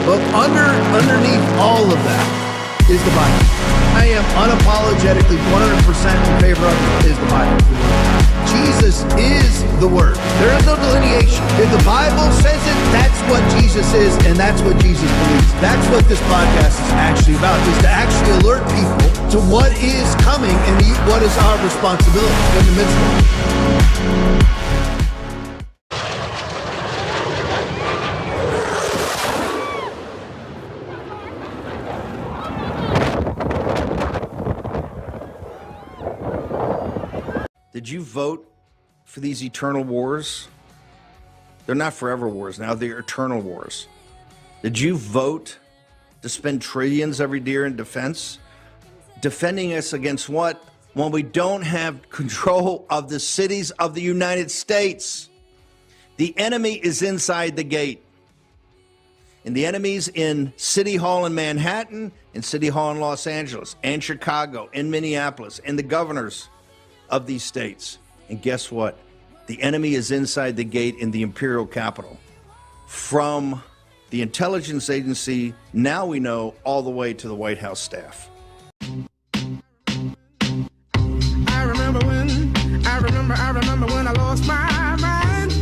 But underneath all of that is the Bible. I am unapologetically 100% in favor of is the Bible. Jesus is the Word. There is no delineation. If the Bible says it, that's what Jesus is, and that's what Jesus believes. That's what this podcast is actually about, is to actually alert people to what is coming and what is our responsibility in the midst of it. Did you vote for these eternal wars? They're not forever wars now, they're eternal wars. Did you vote to spend trillions every year in defense? Defending us against what? When we don't have control of the cities of the United States. The enemy is inside the gate. And the enemy's in City Hall in Manhattan, in City Hall in Los Angeles, and Chicago, in Minneapolis, and the governors of these states. And guess what? The enemy is inside the gate in the imperial capital. From the intelligence agency, now we know, all the way to the White House staff. I remember when I lost my mind.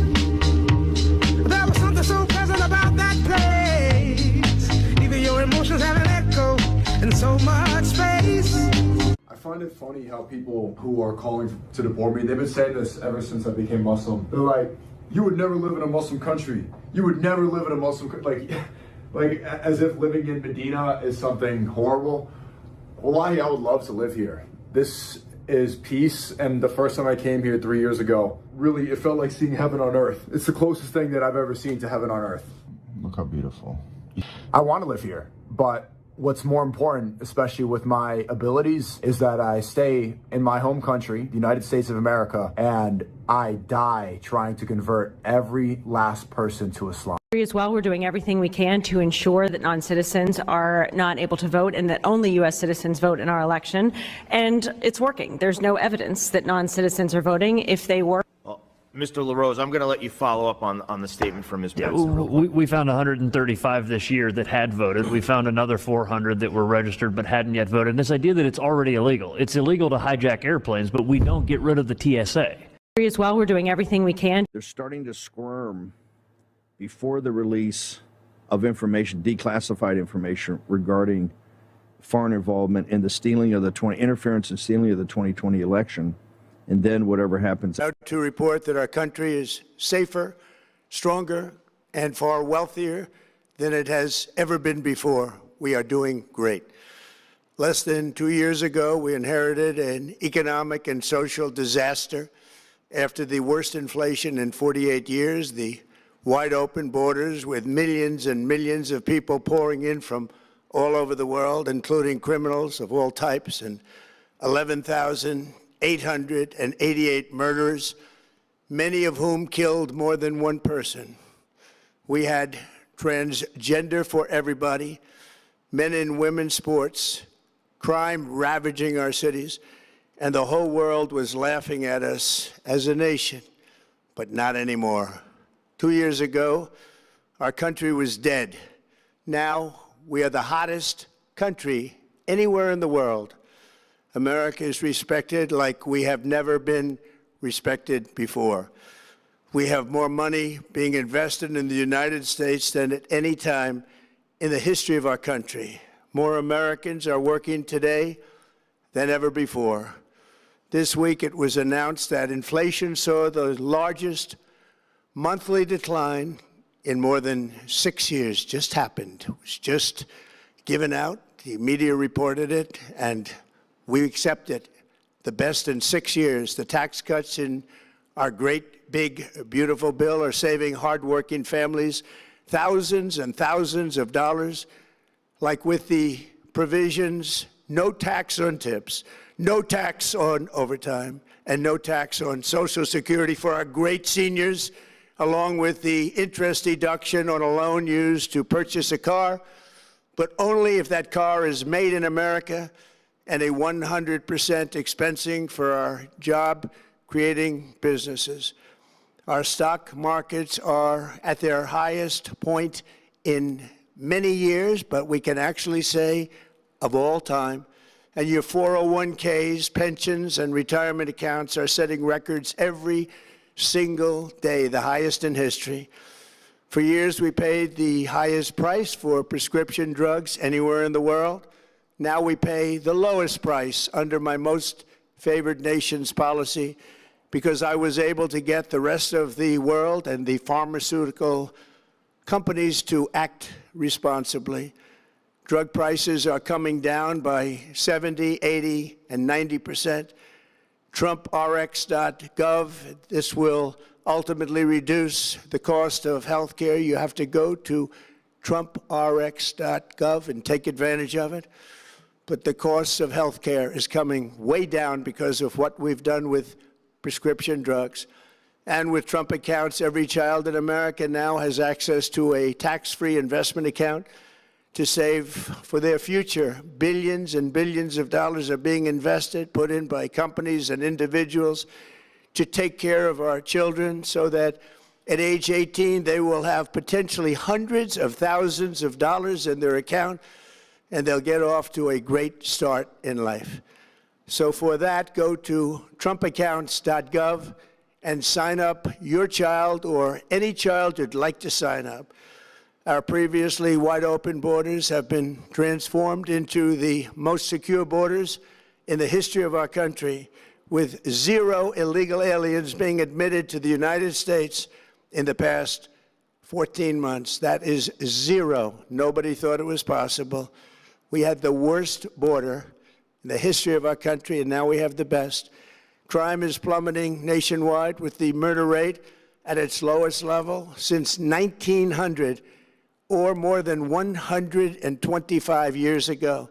There was something so pleasant about that place. Even your emotions have an echo in so much space. I find it funny how people who are calling to deport me, they've been saying this ever since I became Muslim. They're like, you would never live in a Muslim country. You would never live in a Muslim country. Like as if living in Medina is something horrible. Wallahi, I would love to live here. This is peace, and the first time I came here 3 years ago, really, it felt like seeing heaven on earth. It's the closest thing that I've ever seen to heaven on earth. Look how beautiful. I want to live here, but what's more important, especially with my abilities, is that I stay in my home country, the United States of America, and I die trying to convert every last person to Islam. As well, we're doing everything we can to ensure that non-citizens are not able to vote and that only U.S. citizens vote in our election. And it's working. There's no evidence that non-citizens are voting. If they were. Mr. LaRose, I'm going to let you follow up on the statement from Ms. Benson. We found 135 this year that had voted. We found another 400 that were registered but hadn't yet voted. And this idea that it's already illegal. It's illegal to hijack airplanes, but we don't get rid of the TSA. As well, we're doing everything we can. They're starting to squirm before the release of information, declassified information regarding foreign involvement in the stealing of interference and stealing of the 2020 election. And then whatever happens. To report that our country is safer, stronger, and far wealthier than it has ever been before. We are doing great. Less than 2 years ago, we inherited an economic and social disaster. After the worst inflation in 48 years, the wide open borders with millions and millions of people pouring in from all over the world, including criminals of all types, and 11,888 murders, many of whom killed more than one person. We had transgender for everybody, men and women sports, crime ravaging our cities, and the whole world was laughing at us as a nation, but not anymore. 2 years ago, our country was dead. Now we are the hottest country anywhere in the world. America is respected like we have never been respected before. We have more money being invested in the United States than at any time in the history of our country. More Americans are working today than ever before. This week it was announced that inflation saw the largest monthly decline in more than 6 years. Just happened. It was just given out. The media reported it, and we accept it. The best in 6 years. The tax cuts in our great, big, beautiful bill are saving hardworking families thousands and thousands of dollars, like with the provisions, no tax on tips, no tax on overtime, and no tax on Social Security for our great seniors, along with the interest deduction on a loan used to purchase a car, but only if that car is made in America, and a 100% expensing for our job-creating businesses. Our stock markets are at their highest point in many years, but we can actually say of all time. And your 401ks, pensions, and retirement accounts are setting records every single day, the highest in history. For years, we paid the highest price for prescription drugs anywhere in the world. Now we pay the lowest price under my most favored nation's policy, because I was able to get the rest of the world and the pharmaceutical companies to act responsibly. Drug prices are coming down by 70, 80, and 90%. TrumpRx.gov, this will ultimately reduce the cost of health care. You have to go to TrumpRx.gov and take advantage of it. But the cost of health care is coming way down because of what we've done with prescription drugs. And with Trump accounts, every child in America now has access to a tax-free investment account to save for their future. Billions and billions of dollars are being invested, put in by companies and individuals to take care of our children so that at age 18, they will have potentially hundreds of thousands of dollars in their account, and they'll get off to a great start in life. So for that, go to TrumpAccounts.gov and sign up your child or any child who'd like to sign up. Our previously wide open borders have been transformed into the most secure borders in the history of our country, with 0 illegal aliens being admitted to the United States in the past 14 months. That is 0. Nobody thought it was possible. We had the worst border in the history of our country, and now we have the best. Crime is plummeting nationwide, with the murder rate at its lowest level since 1900, or more than 125 years ago.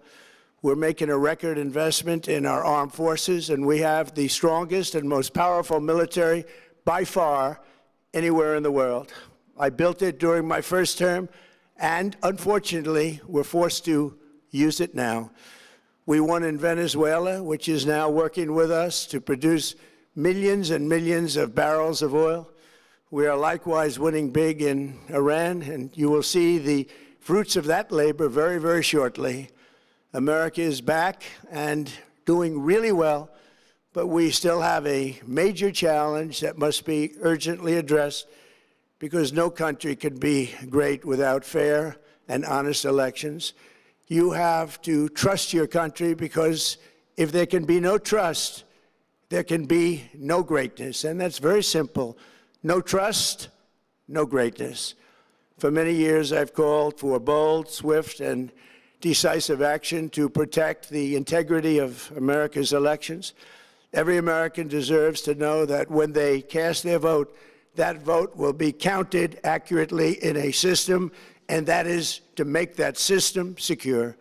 We're making a record investment in our armed forces, and we have the strongest and most powerful military by far anywhere in the world. I built it during my first term, and unfortunately, we're forced to use it now. We won in Venezuela, which is now working with us to produce millions and millions of barrels of oil. We are likewise winning big in Iran, and you will see the fruits of that labor very, very shortly. America is back and doing really well, but we still have a major challenge that must be urgently addressed, because no country can be great without fair and honest elections. You have to trust your country, because if there can be no trust, there can be no greatness. And that's very simple. No trust, no greatness. For many years, I've called for bold, swift, and decisive action to protect the integrity of America's elections. Every American deserves to know that when they cast their vote, that vote will be counted accurately in a system, and that is to make that system secure,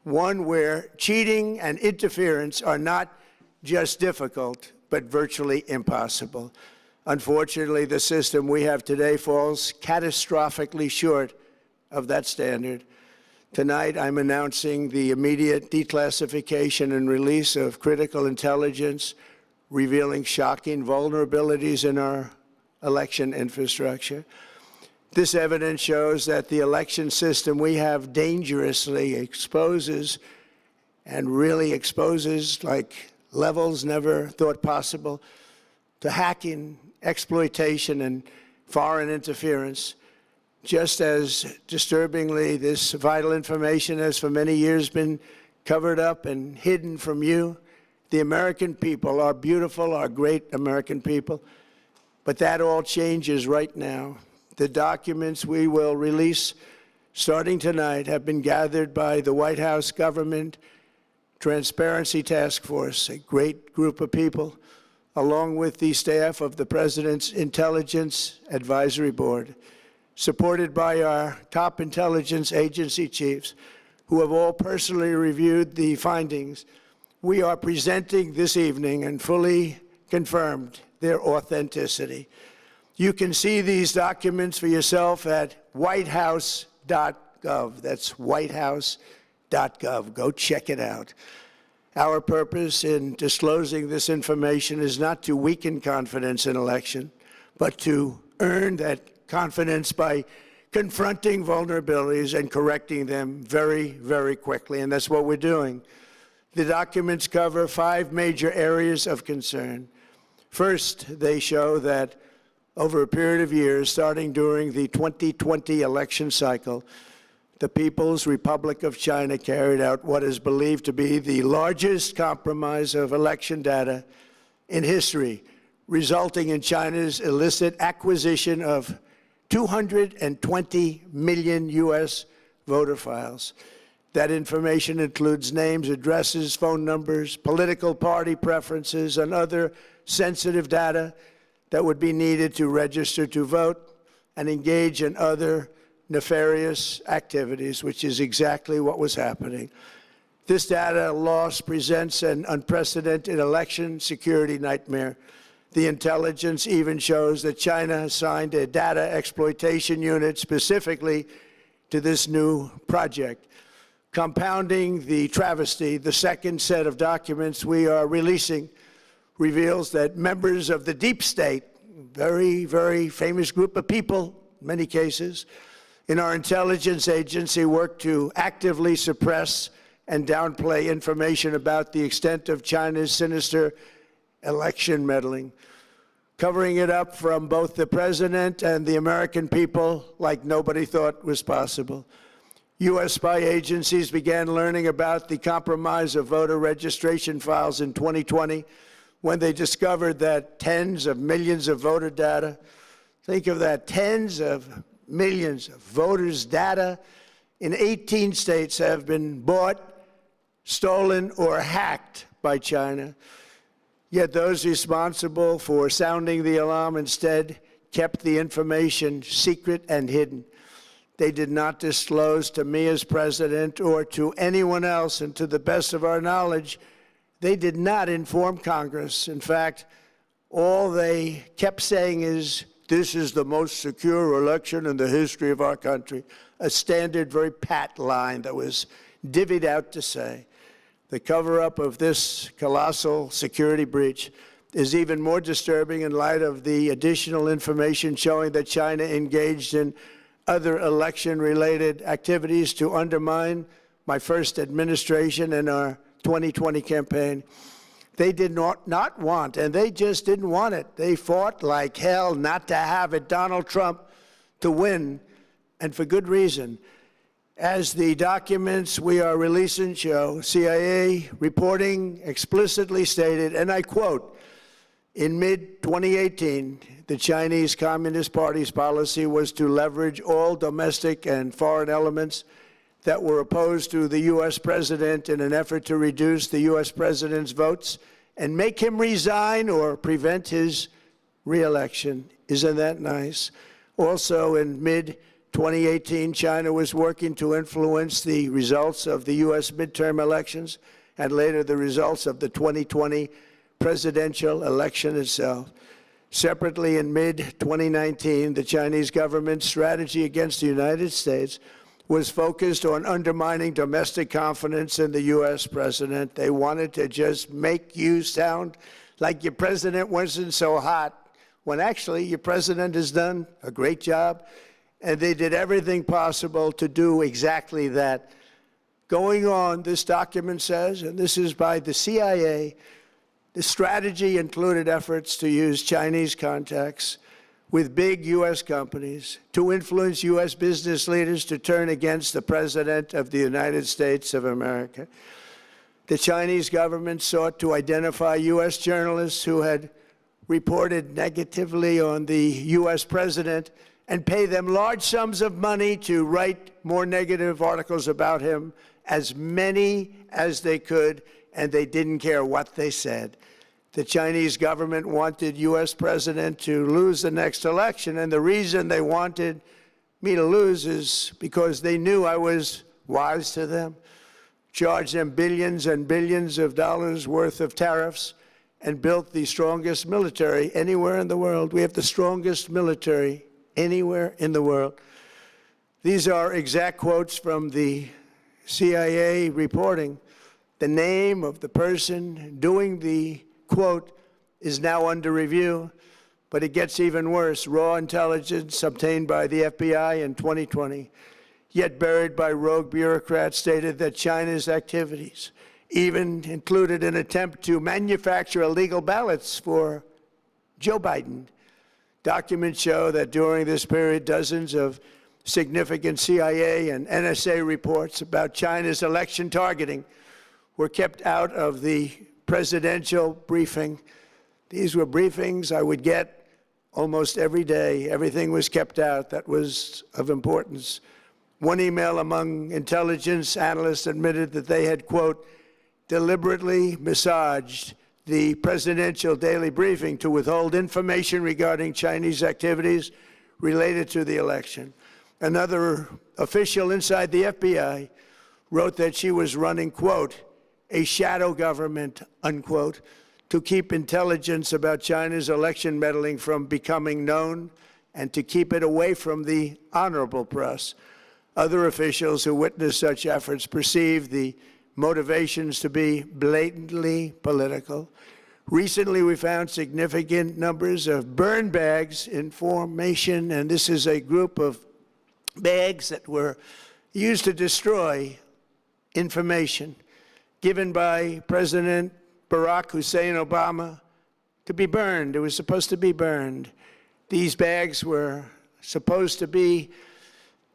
one where cheating and interference are not just difficult, but virtually impossible. Unfortunately, the system we have today falls catastrophically short of that standard. Tonight, I'm announcing the immediate declassification and release of critical intelligence revealing shocking vulnerabilities in our election infrastructure. This evidence shows that the election system we have dangerously exposes, and really exposes like levels never thought possible, to hacking, exploitation, and foreign interference. Just as disturbingly, this vital information has for many years been covered up and hidden from you, the American people, our beautiful, our great American people. But that all changes right now. The documents we will release starting tonight have been gathered by the White House Government Transparency Task Force, a great group of people, along with the staff of the President's Intelligence Advisory Board, supported by our top intelligence agency chiefs, who have all personally reviewed the findings. We are presenting this evening and fully confirmed their authenticity. You can see these documents for yourself at whitehouse.gov. That's whitehouse.gov. Go check it out. Our purpose in disclosing this information is not to weaken confidence in election, but to earn that confidence by confronting vulnerabilities and correcting them very, very quickly, and that's what we're doing. The documents cover 5 major areas of concern. First, they show that over a period of years, starting during the 2020 election cycle, the People's Republic of China carried out what is believed to be the largest compromise of election data in history, resulting in China's illicit acquisition of 220 million U.S. voter files. That information includes names, addresses, phone numbers, political party preferences, and other sensitive data that would be needed to register to vote and engage in other nefarious activities, which is exactly what was happening. This data loss presents an unprecedented election security nightmare. The intelligence even shows that China assigned a data exploitation unit specifically to this new project. Compounding the travesty, the second set of documents we are releasing reveals that members of the deep state, very, very famous group of people, in many cases, in our intelligence agency work to actively suppress and downplay information about the extent of China's sinister election meddling, covering it up from both the president and the American people like nobody thought was possible. U.S. spy agencies began learning about the compromise of voter registration files in 2020 when they discovered that tens of millions of voter data, think of that, tens of millions of voters' data in 18 states have been bought, stolen, or hacked by China. Yet those responsible for sounding the alarm instead kept the information secret and hidden. They did not disclose to me as president or to anyone else, and to the best of our knowledge, they did not inform Congress. In fact, all they kept saying is, this is the most secure election in the history of our country, a standard, very pat line that was divvied out to say. The cover-up of this colossal security breach is even more disturbing in light of the additional information showing that China engaged in other election-related activities to undermine my first administration and our 2020 campaign. They did not want, and they just didn't want it. They fought like hell not to have it, Donald Trump, to win, and for good reason. As the documents we are releasing show, CIA reporting explicitly stated, and I quote, in mid-2018, the Chinese Communist Party's policy was to leverage all domestic and foreign elements that were opposed to the U.S. president in an effort to reduce the U.S. president's votes and make him resign or prevent his re-election. Isn't that nice? Also, in mid-2018, China was working to influence the results of the U.S. midterm elections and later the results of the 2020 presidential election itself. Separately, in mid-2019, the Chinese government's strategy against the United States was focused on undermining domestic confidence in the U.S. president. They wanted to just make you sound like your president wasn't so hot, when actually your president has done a great job, and they did everything possible to do exactly that. Going on, this document says, and this is by the CIA, the strategy included efforts to use Chinese contacts with big U.S. companies to influence U.S. business leaders to turn against the President of the United States of America. The Chinese government sought to identify U.S. journalists who had reported negatively on the U.S. president and pay them large sums of money to write more negative articles about him, as many as they could, and they didn't care what they said. The Chinese government wanted U.S. president to lose the next election, and the reason they wanted me to lose is because they knew I was wise to them, charged them billions and billions of dollars worth of tariffs, and built the strongest military anywhere in the world. We have the strongest military anywhere in the world. These are exact quotes from the CIA reporting. The name of the person doing the quote is now under review, But it gets even worse. Raw intelligence obtained by the FBI in 2020, yet buried by rogue bureaucrats, stated that China's activities even included an attempt to manufacture illegal ballots for Joe Biden. Documents show that during this period, dozens of significant CIA and NSA reports about China's election targeting were kept out of the presidential briefing. These were briefings I would get almost every day. Everything was kept out that was of importance. One email among intelligence analysts admitted that they had, quote, deliberately massaged the presidential daily briefing to withhold information regarding Chinese activities related to the election. Another official inside the FBI wrote that she was running, quote, a shadow government, unquote, to keep intelligence about China's election meddling from becoming known and to keep it away from the honorable press. Other officials who witnessed such efforts perceived the motivations to be blatantly political. Recently, we found significant numbers of burn bags in formation, and this is a group of bags that were used to destroy information given by President Barack Hussein Obama to be burned. It was supposed to be burned. These bags were supposed to be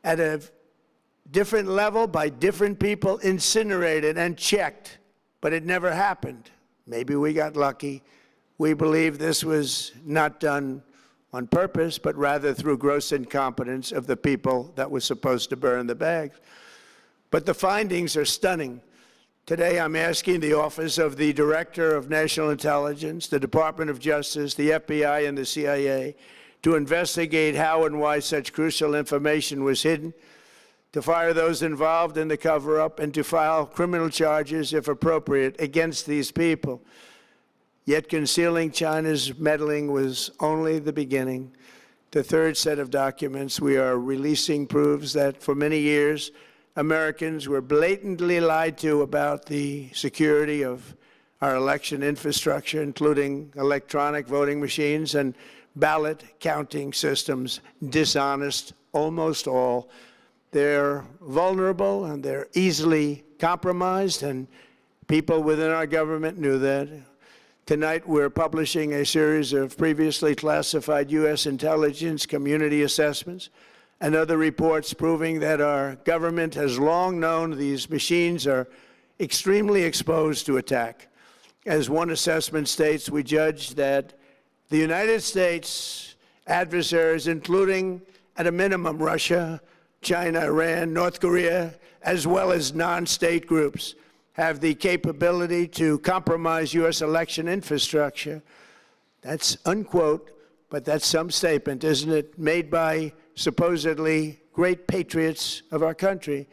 at a different level by different people, incinerated and checked, but it never happened. Maybe we got lucky. We believe this was not done on purpose, but rather through gross incompetence of the people that were supposed to burn the bags. But the findings are stunning. Today, I'm asking the Office of the Director of National Intelligence, the Department of Justice, the FBI, and the CIA to investigate how and why such crucial information was hidden, to fire those involved in the cover-up, and to file criminal charges, if appropriate, against these people. Yet concealing China's meddling was only the beginning. The third set of documents we are releasing proves that for many years, Americans were blatantly lied to about the security of our election infrastructure, including electronic voting machines and ballot counting systems. Dishonest, almost all. They're vulnerable and they're easily compromised, and people within our government knew that. Tonight, we're publishing a series of previously classified U.S. intelligence community assessments and other reports proving that our government has long known these machines are extremely exposed to attack. As one assessment states, we judge that the United States adversaries, including at a minimum Russia, China, Iran, North Korea, as well as non-state groups, have the capability to compromise U.S. election infrastructure. That's unquote, but that's some statement, isn't it, made by supposedly great patriots of our country.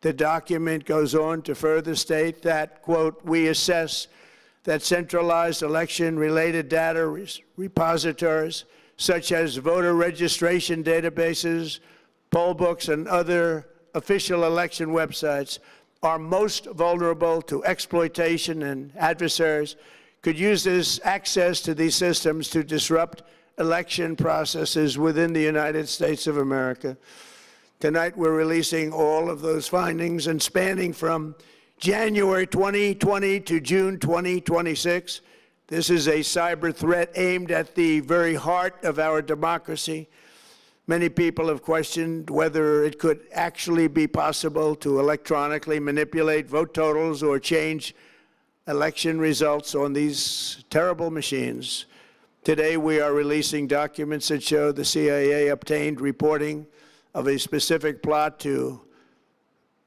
The document goes on to further state that, quote, we assess that centralized election-related data repositories, such as voter registration databases, poll books, and other official election websites, are most vulnerable to exploitation, and adversaries could use this access to these systems to disrupt election processes within the United States of America. Tonight, we're releasing all of those findings, and spanning from January 2020 to June 2026, this is a cyber threat aimed at the very heart of our democracy. Many people have questioned whether it could actually be possible to electronically manipulate vote totals or change election results on these terrible machines. Today, we are releasing documents that show the CIA obtained reporting of a specific plot to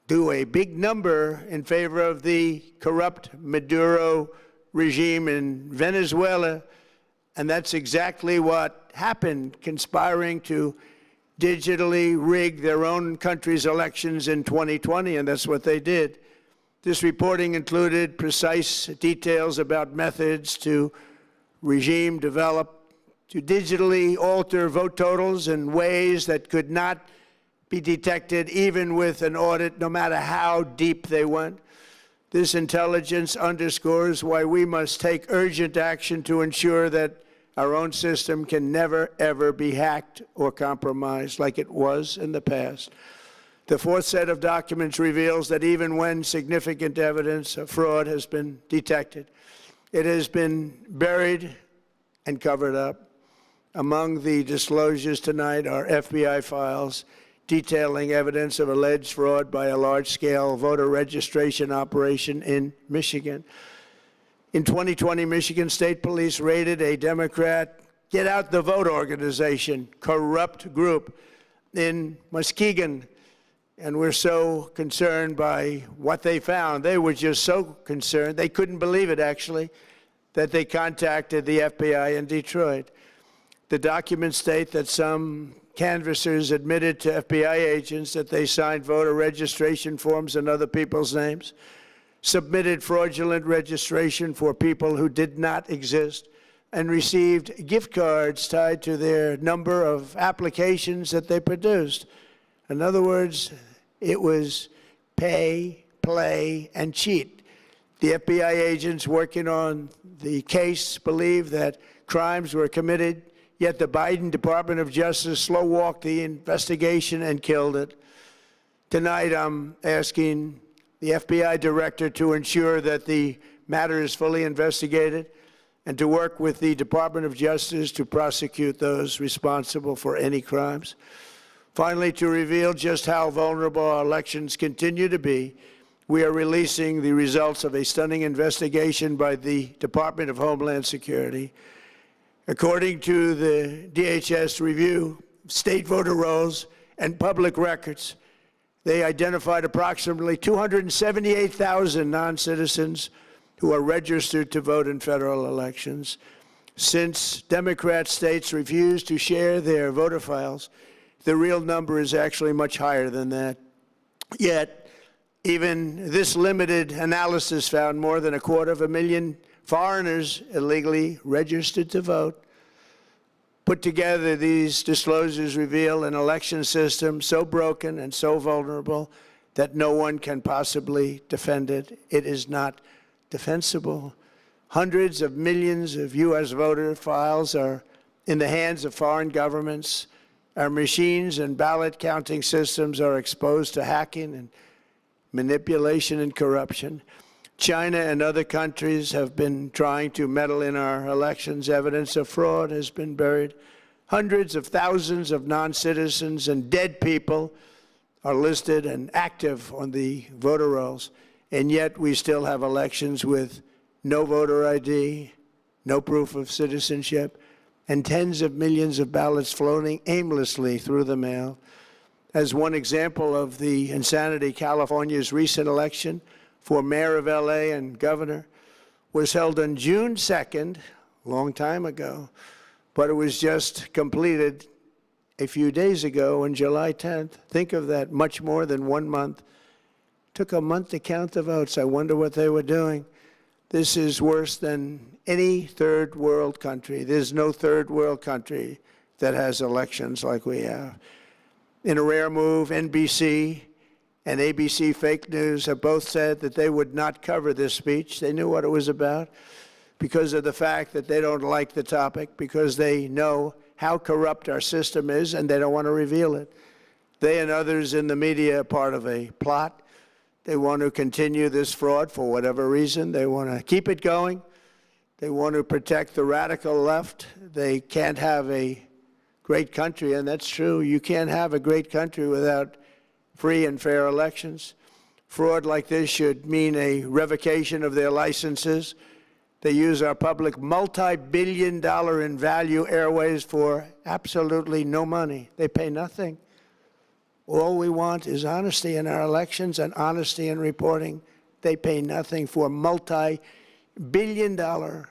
do a big number in favor of the corrupt Maduro regime in Venezuela, and that's exactly what happened, conspiring to digitally rig their own country's elections in 2020, and that's what they did. This reporting included precise details about methods to regime develop to digitally alter vote totals in ways that could not be detected even with an audit, no matter how deep they went. This intelligence underscores why we must take urgent action to ensure that Our own system can never, ever be hacked or compromised like it was in the past. The fourth set of documents reveals that even when significant evidence of fraud has been detected, it has been buried and covered up. Among the disclosures tonight are FBI files detailing evidence of alleged fraud by a large-scale voter registration operation in Michigan. In 2020, Michigan State Police raided a Democrat Get Out the Vote organization, corrupt group in Muskegon. And we're so concerned by what they found. They were just so concerned, they couldn't believe it, actually, that they contacted the FBI in Detroit. The documents state that some canvassers admitted to FBI agents that they signed voter registration forms in other people's names, submitted fraudulent registration for people who did not exist, and received gift cards tied to their number of applications that they produced. In other words, it was pay, play, and cheat. The FBI agents working on the case believe that crimes were committed, yet the Biden Department of Justice slow-walked the investigation and killed it. Tonight, I'm asking the FBI director to ensure that the matter is fully investigated and to work with the Department of Justice to prosecute those responsible for any crimes. Finally, to reveal just how vulnerable our elections continue to be, we are releasing the results of a stunning investigation by the Department of Homeland Security. According to the DHS review of state voter rolls and public records, they identified approximately 278,000 non-citizens who are registered to vote in federal elections. Since Democrat states refuse to share their voter files, the real number is actually much higher than that. Yet, even this limited analysis found more than 250,000 foreigners illegally registered to vote. Put together, these disclosures reveal an election system so broken and so vulnerable that no one can possibly defend it. It is not defensible. Hundreds of millions of U.S. voter files are in the hands of foreign governments. Our machines and ballot counting systems are exposed to hacking and manipulation and corruption. China and other countries have been trying to meddle in our elections. Evidence of fraud has been buried. Hundreds of thousands of non-citizens and dead people are listed and active on the voter rolls, and yet we still have elections with no voter ID, no proof of citizenship, and tens of millions of ballots floating aimlessly through the mail. As one example of the insanity, California's recent election for mayor of LA and governor was held on June 2nd, a long time ago, but it was just completed a few days ago on July 10th. Think of that, much more than 1 month. Took a month to count the votes. I wonder what they were doing. This is worse than any third world country. There's no third world country that has elections like we have. In a rare move, NBC and ABC Fake News have both said that they would not cover this speech. They knew what it was about because of the fact that they don't like the topic, because they know how corrupt our system is and they don't want to reveal it. They and others in the media are part of a plot. They want to continue this fraud for whatever reason. They want to keep it going. They want to protect the radical left. They can't have a great country, and that's true. You can't have a great country without free and fair elections. Fraud like this should mean a revocation of their licenses. They use our public multi-billion-dollar in value airways for absolutely no money. They pay nothing. All we want is honesty in our elections and honesty in reporting. They pay nothing for multi-billion-dollar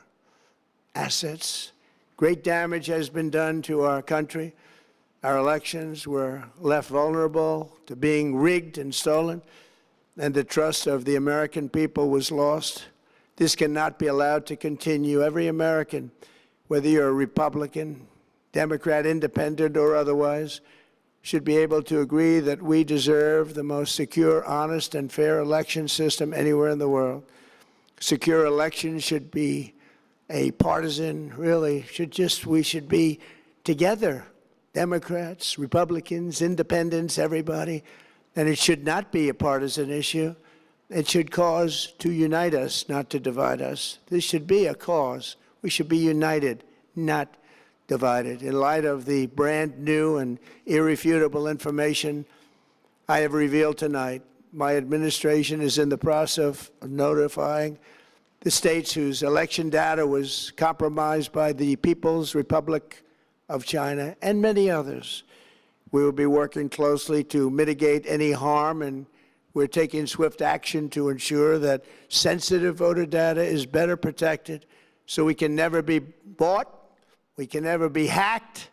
assets. Great damage has been done to our country. Our elections were left vulnerable to being rigged and stolen, and the trust of the American people was lost. This cannot be allowed to continue. Every American, whether you're a Republican, Democrat, Independent, or otherwise, should be able to agree that we deserve the most secure, honest, and fair election system anywhere in the world. Secure elections should be a partisan, really, we should be together, Democrats, Republicans, independents, everybody. And it should not be a partisan issue. It should cause to unite us, not to divide us. This should be a cause. We should be united, not divided. In light of the brand new and irrefutable information I have revealed tonight, my administration is in the process of notifying the states whose election data was compromised by the People's Republic of China and many others. We will be working closely to mitigate any harm, and we're taking swift action to ensure that sensitive voter data is better protected so we can never be bought, we can never be hacked,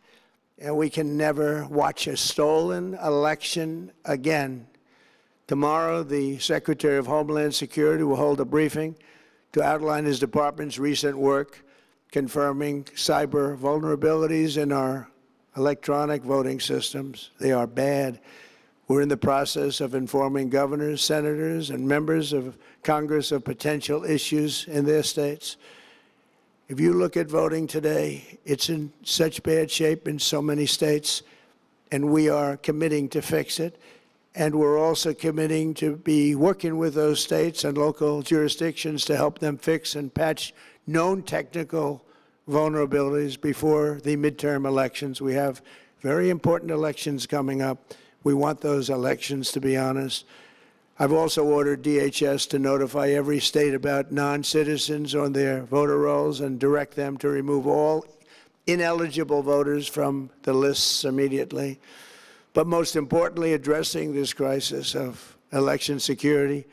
and we can never watch a stolen election again. Tomorrow, the Secretary of Homeland Security will hold a briefing to outline his department's recent work confirming cyber vulnerabilities in our electronic voting systems. They are bad. We're in the process of informing governors, senators, and members of Congress of potential issues in their states. If you look at voting today, it's in such bad shape in so many states, and we are committing to fix it. And we're also committing to be working with those states and local jurisdictions to help them fix and patch known technical vulnerabilities before the midterm elections. We have very important elections coming up. We want those elections to be honest. I've also ordered DHS to notify every state about non-citizens on their voter rolls and direct them to remove all ineligible voters from the lists immediately. But most importantly, addressing this crisis of election security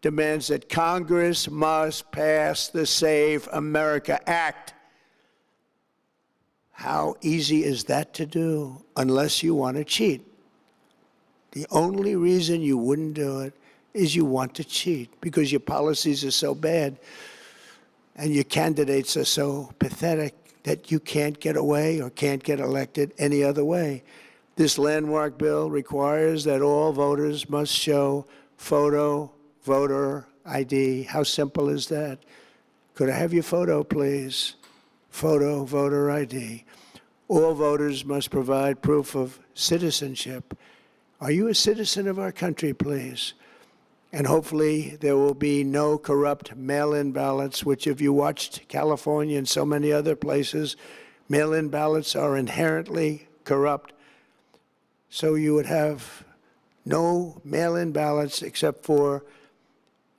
demands that Congress must pass the Save America Act. How easy is that to do unless you want to cheat? The only reason you wouldn't do it is you want to cheat because your policies are so bad and your candidates are so pathetic that you can't get away or can't get elected any other way. This landmark bill requires that all voters must show photo voter ID. How simple is that? Could I have your photo, please? Photo voter ID. All voters must provide proof of citizenship. Are you a citizen of our country, please? And hopefully there will be no corrupt mail-in ballots, which if you watched California and so many other places, mail-in ballots are inherently corrupt. So you would have no mail-in ballots except for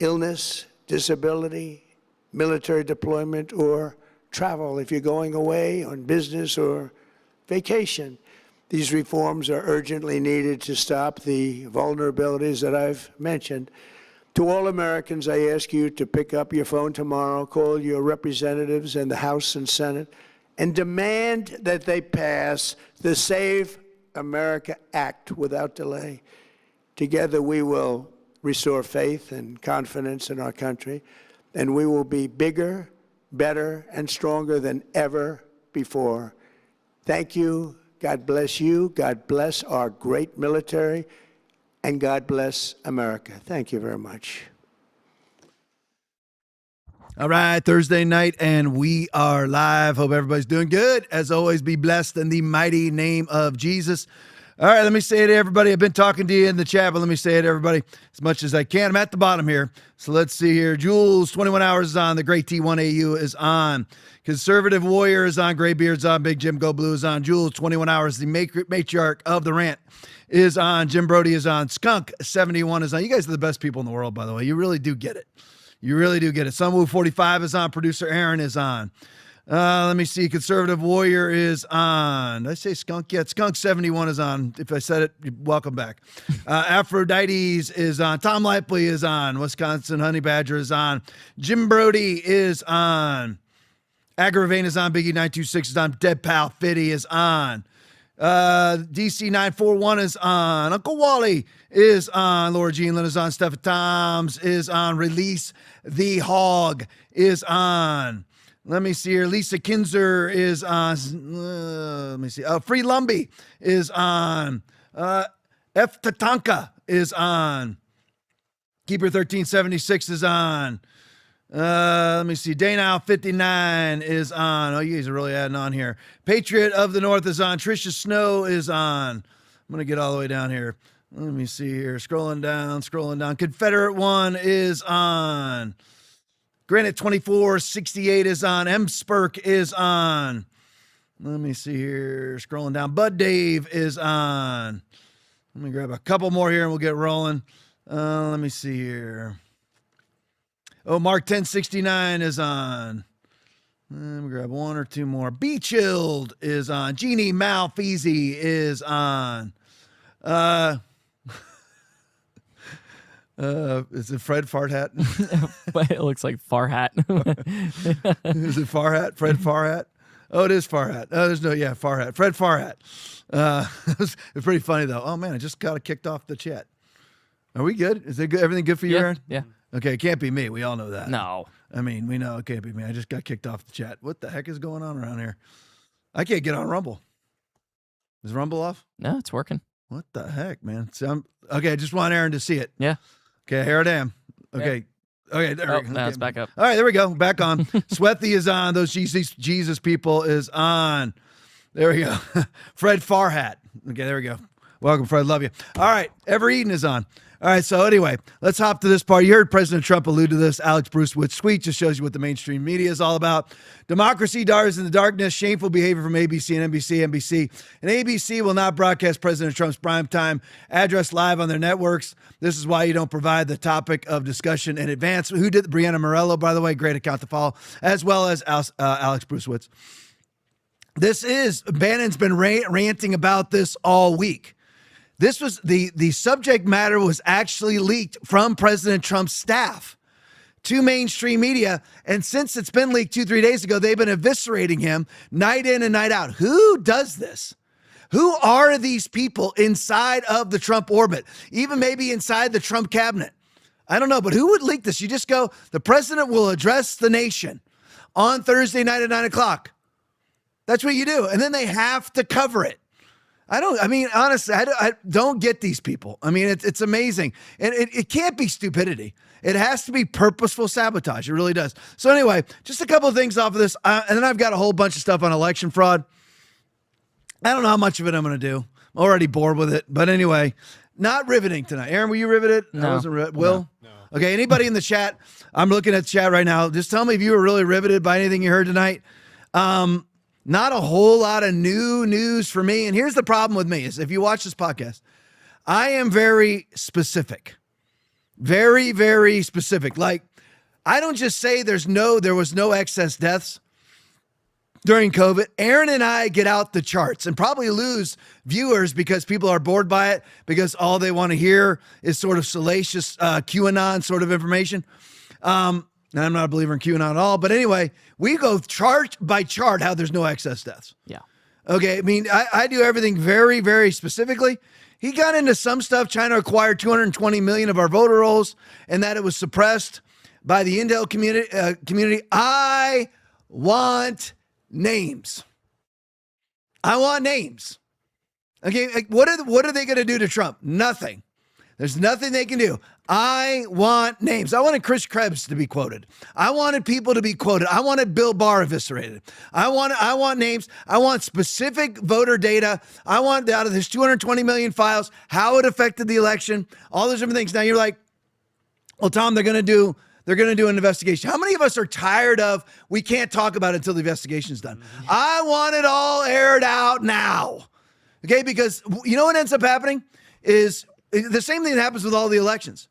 illness, disability, military deployment, or travel if you're going away on business or vacation. These reforms are urgently needed to stop the vulnerabilities that I've mentioned. To all Americans, I ask you to pick up your phone tomorrow, call your representatives in the House and Senate, and demand that they pass the Save America Act without delay. Together we will restore faith and confidence in our country, and we will be bigger, better, and stronger than ever before. Thank you. God bless you. God bless our great military, and God bless America. Thank you very much. All right, Thursday night, and we are live. Hope everybody's doing good. As always, be blessed in the mighty name of Jesus. All right, let me say it to everybody. I've been talking to you in the chat, but let me say it to everybody as much as I can. I'm at the bottom here. So let's see here. Jules, 21 Hours is on. The Great T1AU is on. Conservative Warrior is on. Graybeard's on. Big Jim Go Blue is on. Jules, 21 Hours. The matriarch of the rant is on. Jim Brody is on. Skunk, 71 is on. You guys are the best people in the world, by the way. You really do get it. You really do get it. Sunwoo 45 is on. Producer Aaron is on. Let me see. Conservative Warrior is on. Did I say Skunk yet? Skunk 71 is on. If I said it, welcome back. Aphrodite's is on. Tom Laipply is on. Wisconsin Honey Badger is on. Jim Brody is on. Aggravain is on. Biggie 926 is on. Dead Pal Fitty is on. DC 941 is on. Uncle Wally is on. Laura Jean Lynn is on. Stephen Toms is on. Release the Hog is on. Let me see here. Lisa Kinzer is on. Let me see. Free Lumbee is on. F. Tatanka is on. Keeper 1376 is on. Let me see. Daynow 59 is on. Oh, you guys are really adding on here. Patriot of the North is on. Trisha Snow is on. I'm going to get all the way down here. Let me see here. Scrolling down. Confederate 1 is on. Granite 2468 is on. M. Spurk is on. Let me see here. Scrolling down. Bud Dave is on. Let me grab a couple more here and we'll get rolling. Let me see here. Oh, Mark 1069 is on. Let me grab one or two more. Be Chilled is on. Jeannie Malfeasy is on. Is it Fred Farhat? It looks like Farhat. Is it Farhat? Fred Farhat? Oh, it is Farhat. Oh, Farhat. Fred Farhat. It's pretty funny though. Oh man, I just got kicked off the chat. Are we good? Is it good? Everything good for you, Aaron? Yeah. Okay, it can't be me. We all know that. No. I mean, we know it can't be me. I just got kicked off the chat. What the heck is going on around here? I can't get on Rumble. Is Rumble off? No, it's working. What the heck, man? Okay, I just want Aaron to see it. Yeah. Okay, here I am. Okay. Yeah. Okay, there we go. Now it's back up. All right, there we go. Back on. Sweaty is on. Those Jesus people is on. There we go. Fred Farhat. Okay, there we go. Welcome, Fred. Love you. All right, Ever Eden is on. All right, so anyway, let's hop to this part. You heard President Trump allude to this. Alex Brucewood's tweet just shows you what the mainstream media is all about. Democracy dies in the darkness, shameful behavior from ABC and NBC. And ABC will not broadcast President Trump's primetime address live on their networks. This is why you don't provide the topic of discussion in advance. Who did? Brianna Morello, by the way, great account to follow, as well as Alex Brucewood. Bannon's been ranting about this all week. This was the subject matter was actually leaked from President Trump's staff to mainstream media. And since it's been leaked 2-3 days ago, they've been eviscerating him night in and night out. Who does this? Who are these people inside of the Trump orbit? Even maybe inside the Trump cabinet? I don't know, but who would leak this? You just go, the president will address the nation on Thursday night at 9 o'clock. That's what you do. And then they have to cover it. Honestly, I don't get these people. I mean, it's amazing. And it can't be stupidity. It has to be purposeful sabotage. It really does. So anyway, just a couple of things off of this. And then I've got a whole bunch of stuff on election fraud. I don't know how much of it I'm going to do. I'm already bored with it. But anyway, not riveting tonight. Aaron, were you riveted? No. I wasn't Will? No. Okay, anybody in the chat? I'm looking at the chat right now. Just tell me if you were really riveted by anything you heard tonight. Not a whole lot of new news for me. And here's the problem with me is if you watch this podcast, I am very specific. Very, very specific. Like, I don't just say there was no excess deaths during COVID. Aaron and I get out the charts and probably lose viewers because people are bored by it because all they want to hear is sort of salacious QAnon sort of information. And I'm not a believer in QAnon at all. But anyway, we go chart by chart how there's no excess deaths. Yeah. Okay. I mean, I do everything very, very specifically. He got into some stuff. China acquired 220 million of our voter rolls and that it was suppressed by the Intel community. I want names. I want names. Okay. What are they going to do to Trump? Nothing. There's nothing they can do. I want names. I wanted Chris Krebs to be quoted. I wanted people to be quoted. I wanted Bill Barr eviscerated. I want names. I want specific voter data. I want out of this 220 million files, how it affected the election, all those different things. Now you're like, well, Tom, they're going to do an investigation. How many of us are tired of, we can't talk about it until the investigation is done? I want it all aired out now. Okay, because you know what ends up happening is the same thing that happens with all the elections.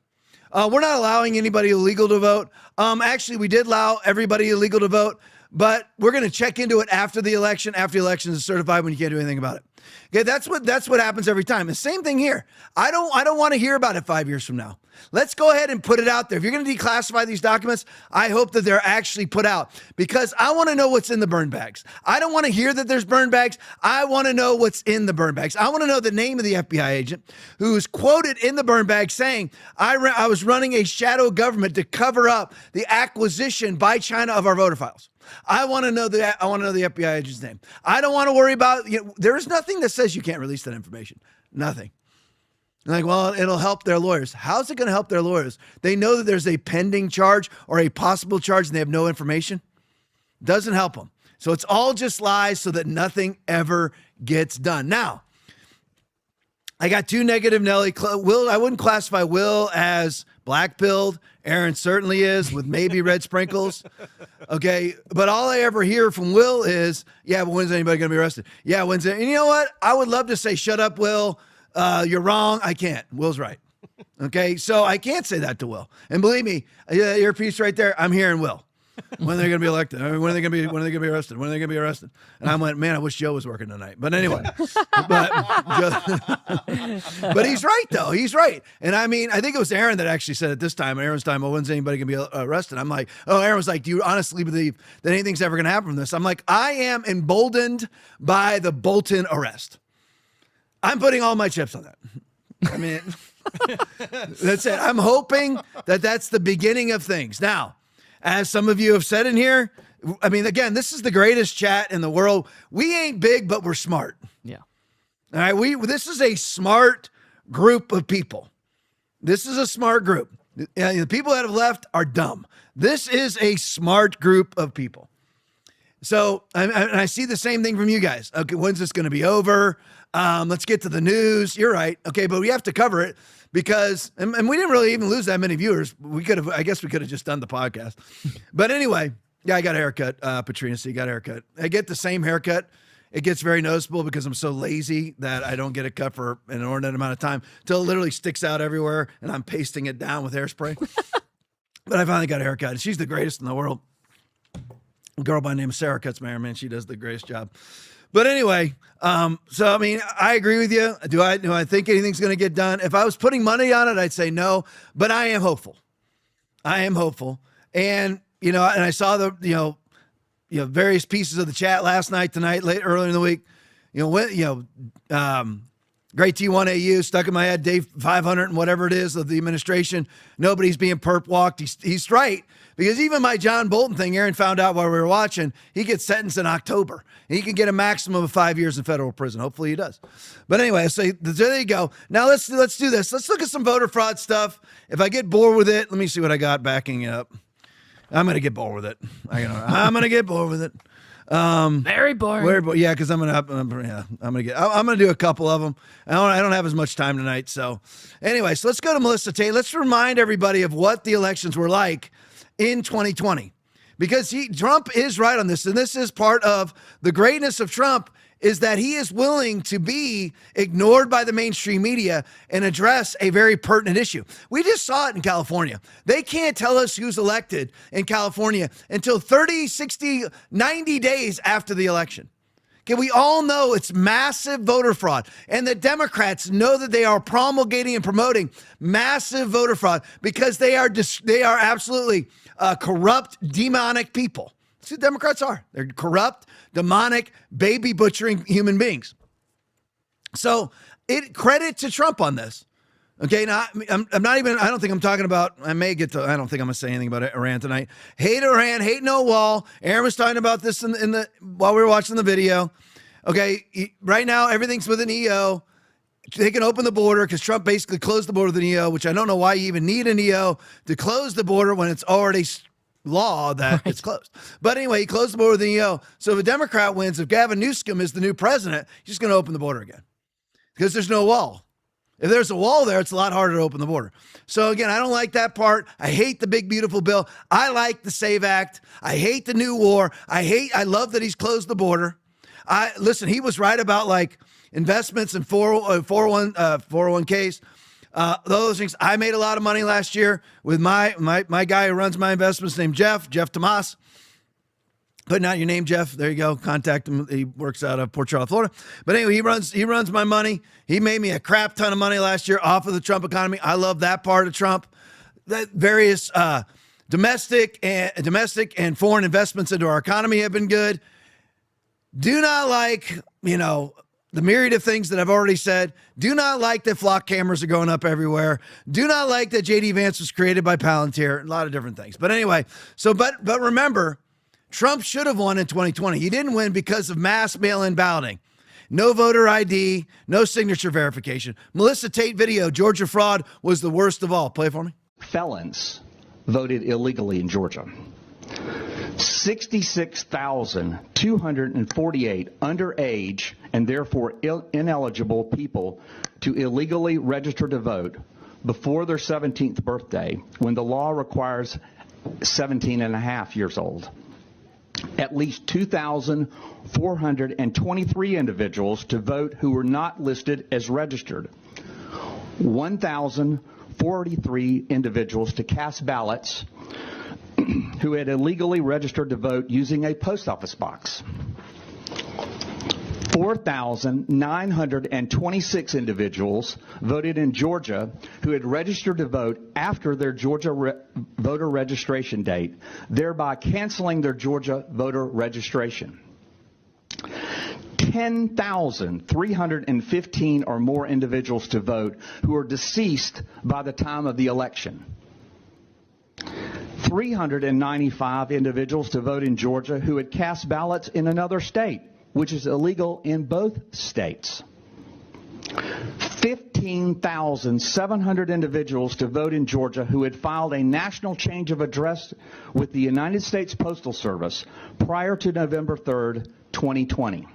We're not allowing anybody illegal to vote. Actually, we did allow everybody illegal to vote, but we're going to check into it after the election. After the election is certified, when you can't do anything about it. Okay, that's what happens every time. The same thing here. I don't want to hear about it 5 years from now. Let's go ahead and put it out there. If you're going to declassify these documents, I hope that they're actually put out because I want to know what's in the burn bags. I don't want to hear that there's burn bags. I want to know what's in the burn bags. I want to know the name of the FBI agent who's quoted in the burn bag saying, I was running a shadow government to cover up the acquisition by China of our voter files. I want to know the FBI agent's name. I don't want to worry about, there is nothing that says you can't release that information. Nothing. Like, well, it'll help their lawyers. How's it going to help their lawyers? They know that there's a pending charge or a possible charge and they have no information. Doesn't help them. So it's all just lies so that nothing ever gets done. Now, I got two negative Nelly. Will, I wouldn't classify Will as black-pilled. Aaron certainly is, with maybe red sprinkles. Okay, but all I ever hear from Will is, yeah, but when's anybody going to be arrested? Yeah, when's it? And you know what? I would love to say, shut up, Will. You're wrong. I can't. Will's right. Okay, so I can't say that to Will. And believe me, earpiece right there, I'm hearing Will. When are they going to be elected? When are they going to be arrested? When are they going to be arrested? And I went, man, I wish Joe was working tonight. But anyway, but he's right though. He's right. And I mean, I think it was Aaron that actually said at this time, Aaron's time, well, when's anybody going to be arrested? I'm like, oh, Aaron was like, do you honestly believe that anything's ever going to happen from this? I'm like, I am emboldened by the Bolton arrest. I'm putting all my chips on that. I mean, that's it. I'm hoping that that's the beginning of things. Now, as some of you have said in here, I mean, again, this is the greatest chat in the world. We ain't big, but we're smart. Yeah. All right. This is a smart group of people. This is a smart group. The people that have left are dumb. This is a smart group of people. So, I see the same thing from you guys. Okay, when's this going to be over? Let's get to the news. You're right. Okay, but we have to cover it because, and we didn't really even lose that many viewers. I guess we could have just done the podcast. But anyway, yeah, I got a haircut, Patrina, so you got a haircut. I get the same haircut. It gets very noticeable because I'm so lazy that I don't get it cut for an inordinate amount of time till it literally sticks out everywhere and I'm pasting it down with hairspray. But I finally got a haircut. And she's the greatest in the world. A girl by the name of Sarah cuts my hair, man. She does the greatest job. But anyway, so I mean, I agree with you. Do I think anything's going to get done? If I was putting money on it, I'd say no. But I am hopeful. I am hopeful. And and I saw the various pieces of the chat last night, tonight, earlier in the week. Great T1AU stuck in my head. Day 500 and whatever it is of the administration. Nobody's being perp walked. He's right. Because even my John Bolton thing, Aaron found out while we were watching, he gets sentenced in October. He can get a maximum of 5 years in federal prison. Hopefully he does. But anyway, so there you go. Now let's do this. Let's look at some voter fraud stuff. If I get bored with it, let me see what I got backing it up. I'm going to get bored with it. I'm going to get bored with it. Very boring. Yeah, because I'm gonna do a couple of them. I don't have as much time tonight. So anyway, so let's go to Melissa Tate. Let's remind everybody of what the elections were like in 2020, because Trump is right on this, and this is part of the greatness of Trump, is that he is willing to be ignored by the mainstream media and address a very pertinent issue. We just saw it in California. They can't tell us who's elected in California until 30, 60, 90 days after the election. Okay, we all know it's massive voter fraud, and the Democrats know that they are promulgating and promoting massive voter fraud because they are absolutely corrupt, demonic people. That's who Democrats are. They're corrupt, demonic, baby butchering human beings. So credit to Trump on this. Okay, now I'm not even, I don't think I'm talking about, I don't think I'm going to say anything about Iran tonight. Hate Iran, hate no wall. Aaron was talking about this while we were watching the video. Okay, right now everything's with an EO. They can open the border because Trump basically closed the border with an EO, which I don't know why you even need an EO to close the border when it's already law that it's closed. But anyway, he closed the border with the EO. So if a Democrat wins, if Gavin Newsom is the new president, he's just going to open the border again because there's no wall. If there's a wall there, it's a lot harder to open the border. So again, I don't like that part. I hate the big, beautiful bill. I like the SAVE Act. I hate the new war. I love that he's closed the border. Listen, he was right about like investments in 401ks. Those things. I made a lot of money last year with my guy who runs my investments named Jeff Tomas. Putting out your name, Jeff. There you go. Contact him. He works out of Port Charlotte, Florida. But anyway, he runs my money. He made me a crap ton of money last year off of the Trump economy. I love that part of Trump. That various domestic and foreign investments into our economy have been good. Do not like, the myriad of things that I've already said. Do not like that flock cameras are going up everywhere. Do not like that J.D. Vance was created by Palantir. A lot of different things. But anyway, but remember, Trump should have won in 2020. He didn't win because of mass mail-in balloting. no voter ID, no signature verification. Melissa Tate video, Georgia fraud was the worst of all. Play it for me. Felons voted illegally in Georgia. 66,248 underage and therefore ineligible people to illegally register to vote before their 17th birthday, when the law requires 17 and a half years old. At least 2,423 individuals to vote who were not listed as registered. 1,043 individuals to cast ballots who had illegally registered to vote using a post office box. 4,926 individuals voted in Georgia who had registered to vote after their Georgia voter registration date, thereby canceling their Georgia voter registration. 10,315 or more individuals to vote who are deceased by the time of the election. 395 individuals to vote in Georgia who had cast ballots in another state, which is illegal in both states. 15,700 individuals to vote in Georgia who had filed a national change of address with the United States Postal Service prior to November 3rd, 2020.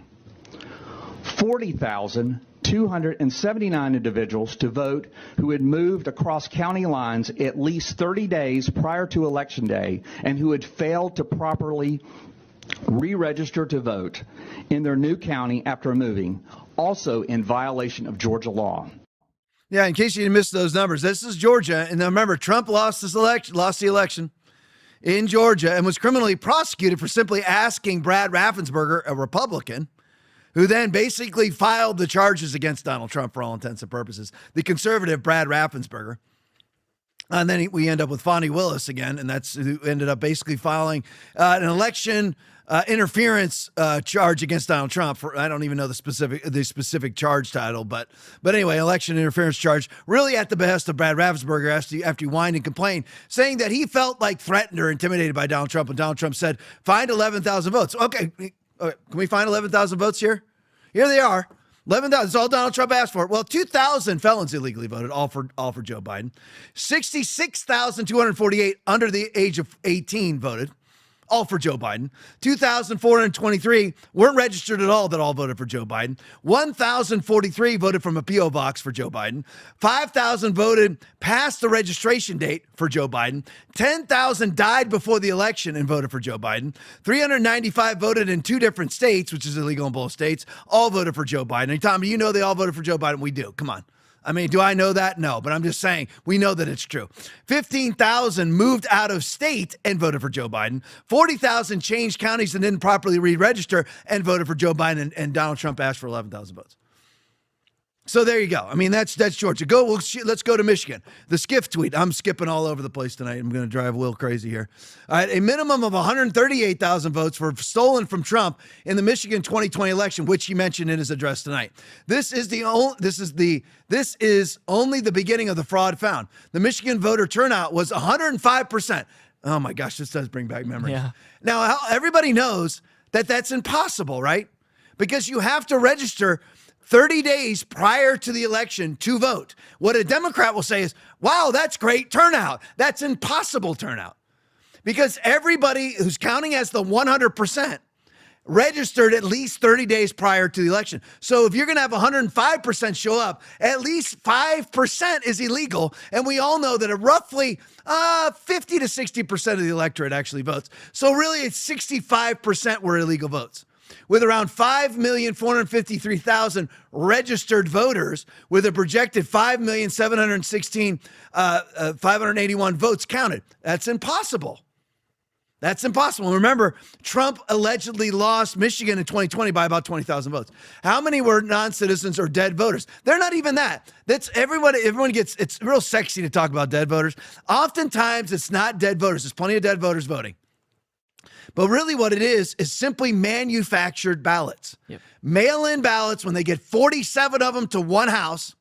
40,279 individuals to vote who had moved across county lines at least 30 days prior to Election Day and who had failed to properly re-register to vote in their new county after moving, also in violation of Georgia law. Yeah, in case you missed those numbers, this is Georgia. And remember, Trump lost the election in Georgia and was criminally prosecuted for simply asking Brad Raffensperger, a Republican, who then basically filed the charges against Donald Trump for all intents and purposes, the conservative Brad Raffensperger. And then we end up with Fonnie Willis again, and that's who ended up basically filing an election interference charge against Donald Trump for, I don't even know the specific charge title, but anyway, election interference charge, really at the behest of Brad Raffensperger after he whined and complained, saying that he felt like threatened or intimidated by Donald Trump, and Donald Trump said, find 11,000 votes. Okay, can we find 11,000 votes here? Here they are. 11,000. That's all Donald Trump asked for. Well, 2,000 felons illegally voted, all for Joe Biden. 66,248 under the age of 18 voted, all for Joe Biden. 2,423 weren't registered at all that all voted for Joe Biden. 1,043 voted from a P.O. box for Joe Biden. 5,000 voted past the registration date for Joe Biden. 10,000 died before the election and voted for Joe Biden. 395 voted in 2 different states, which is illegal in both states, all voted for Joe Biden. And Tom, do you know they all voted for Joe Biden? We do. Come on. I mean, do I know that? No, but I'm just saying we know that it's true. 15,000 moved out of state and voted for Joe Biden. 40,000 changed counties and didn't properly re-register and voted for Joe Biden, and Donald Trump asked for 11,000 votes. So there you go. I mean, that's Georgia. Let's go to Michigan. The Skiff tweet. I'm skipping all over the place tonight. I'm going to drive Will crazy here. All right, a minimum of 138,000 votes were stolen from Trump in the Michigan 2020 election, which he mentioned in his address tonight. This is only the beginning of the fraud found. The Michigan voter turnout was 105%. Oh my gosh, this does bring back memories. Yeah. Now, everybody knows that that's impossible, right? Because you have to register 30 days prior to the election to vote. What a Democrat will say is, wow, that's great turnout. That's impossible turnout. Because everybody who's counting as the 100% registered at least 30 days prior to the election. So if you're going to have 105% show up, at least 5% is illegal. And we all know that roughly 50 to 60% of the electorate actually votes. So really it's 65% were illegal votes. With around 5,453,000 registered voters, with a projected 5,716,581 votes counted. That's impossible. That's impossible. Remember, Trump allegedly lost Michigan in 2020 by about 20,000 votes. How many were non-citizens or dead voters? They're not even that. That's everyone gets, it's real sexy to talk about dead voters. Oftentimes, it's not dead voters. There's plenty of dead voters voting. But really what it is simply manufactured ballots. Yep. Mail-in ballots when they get 47 of them to one house,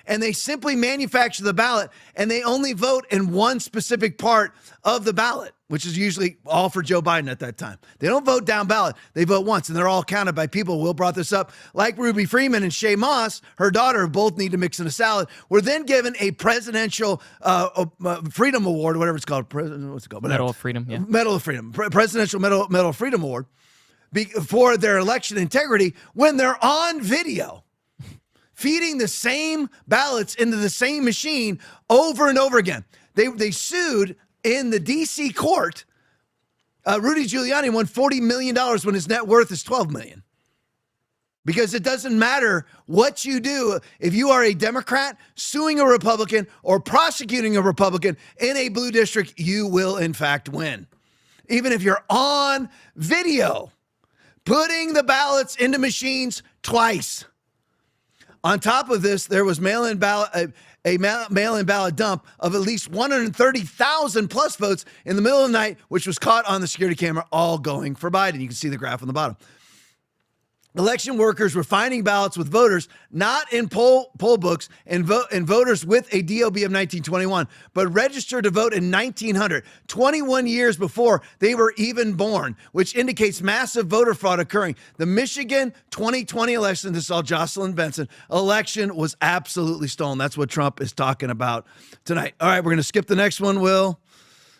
and they simply manufacture the ballot, and they only vote in one specific part of the ballot, which is usually all for Joe Biden at that time. They don't vote down ballot. They vote once, and they're all counted by people. Will brought this up. Like Ruby Freeman and Shay Moss, her daughter, both need to mix in a salad, were then given a presidential freedom award, whatever it's called. What's it called? Medal of Freedom, yeah. Medal of Freedom. Presidential Medal of Freedom Award for their election integrity when they're on video feeding the same ballots into the same machine over and over again. They sued in the D.C. court. Rudy Giuliani won $40 million when his net worth is $12 million. Because it doesn't matter what you do. If you are a Democrat suing a Republican or prosecuting a Republican in a blue district, you will in fact win. Even if you're on video, putting the ballots into machines twice. On top of this, there was mail-in ballot, a mail-in ballot dump of at least 130,000 plus votes in the middle of the night, which was caught on the security camera, all going for Biden. You can see the graph on the bottom. Election workers were finding ballots with voters not in poll books and voters with a DOB of 1921, but registered to vote in 1900, 21 years before they were even born, which indicates massive voter fraud occurring. The Michigan 2020 election, this is all Jocelyn Benson, election was absolutely stolen. That's what Trump is talking about tonight. All right, we're going to skip the next one, Will.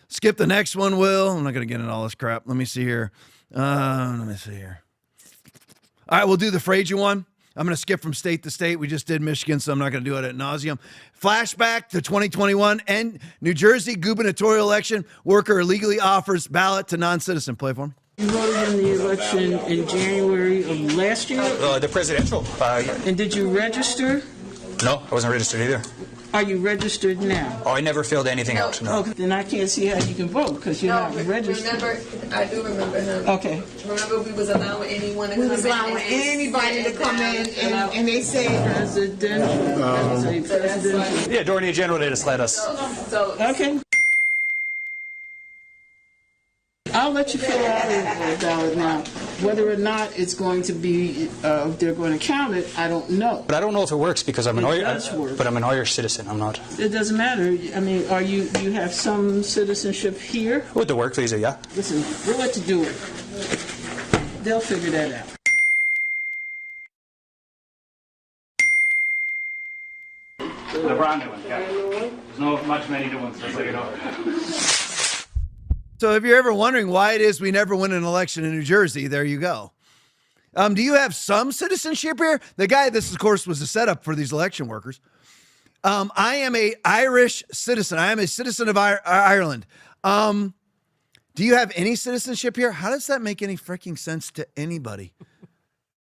Skip the next one, Will. I'm not going to get into all this crap. Let me see here. All right, we'll do the Frazier one. I'm going to skip from state to state. We just did Michigan, so I'm not going to do it ad nauseum. Flashback to 2021 and New Jersey gubernatorial election. Worker illegally offers ballot to non-citizen. Play for me. You voted in the election in January of last year? The presidential. And did you register? No, I wasn't registered either. Are you registered now? Oh, I never filled anything out. No. Okay, then I can't see how you can vote because you're not registered. Remember, I do remember him. Okay. Remember, we was allowing anyone to come in. We was allowing anybody to come in, and they say presidential. Yeah, during the agenda, they just let us. Okay. I'll let you fill out a ballot now. Whether or not it's going to be, they're going to count it, I don't know. But I don't know if it works because I'm an Irish. But I'm an Irish citizen. I'm not. It doesn't matter. I mean, you have some citizenship here? With the work visa, yeah. Listen, we'll let you do it. They'll figure that out. The brand new one, yeah. There's no many new ones, just so you know. So if you're ever wondering why it is we never win an election in New Jersey, there you go. Do you have some citizenship here? The guy, this of course was a setup for these election workers. I am a Irish citizen. I am a citizen of Ireland. Do you have any citizenship here? How does that make any freaking sense to anybody?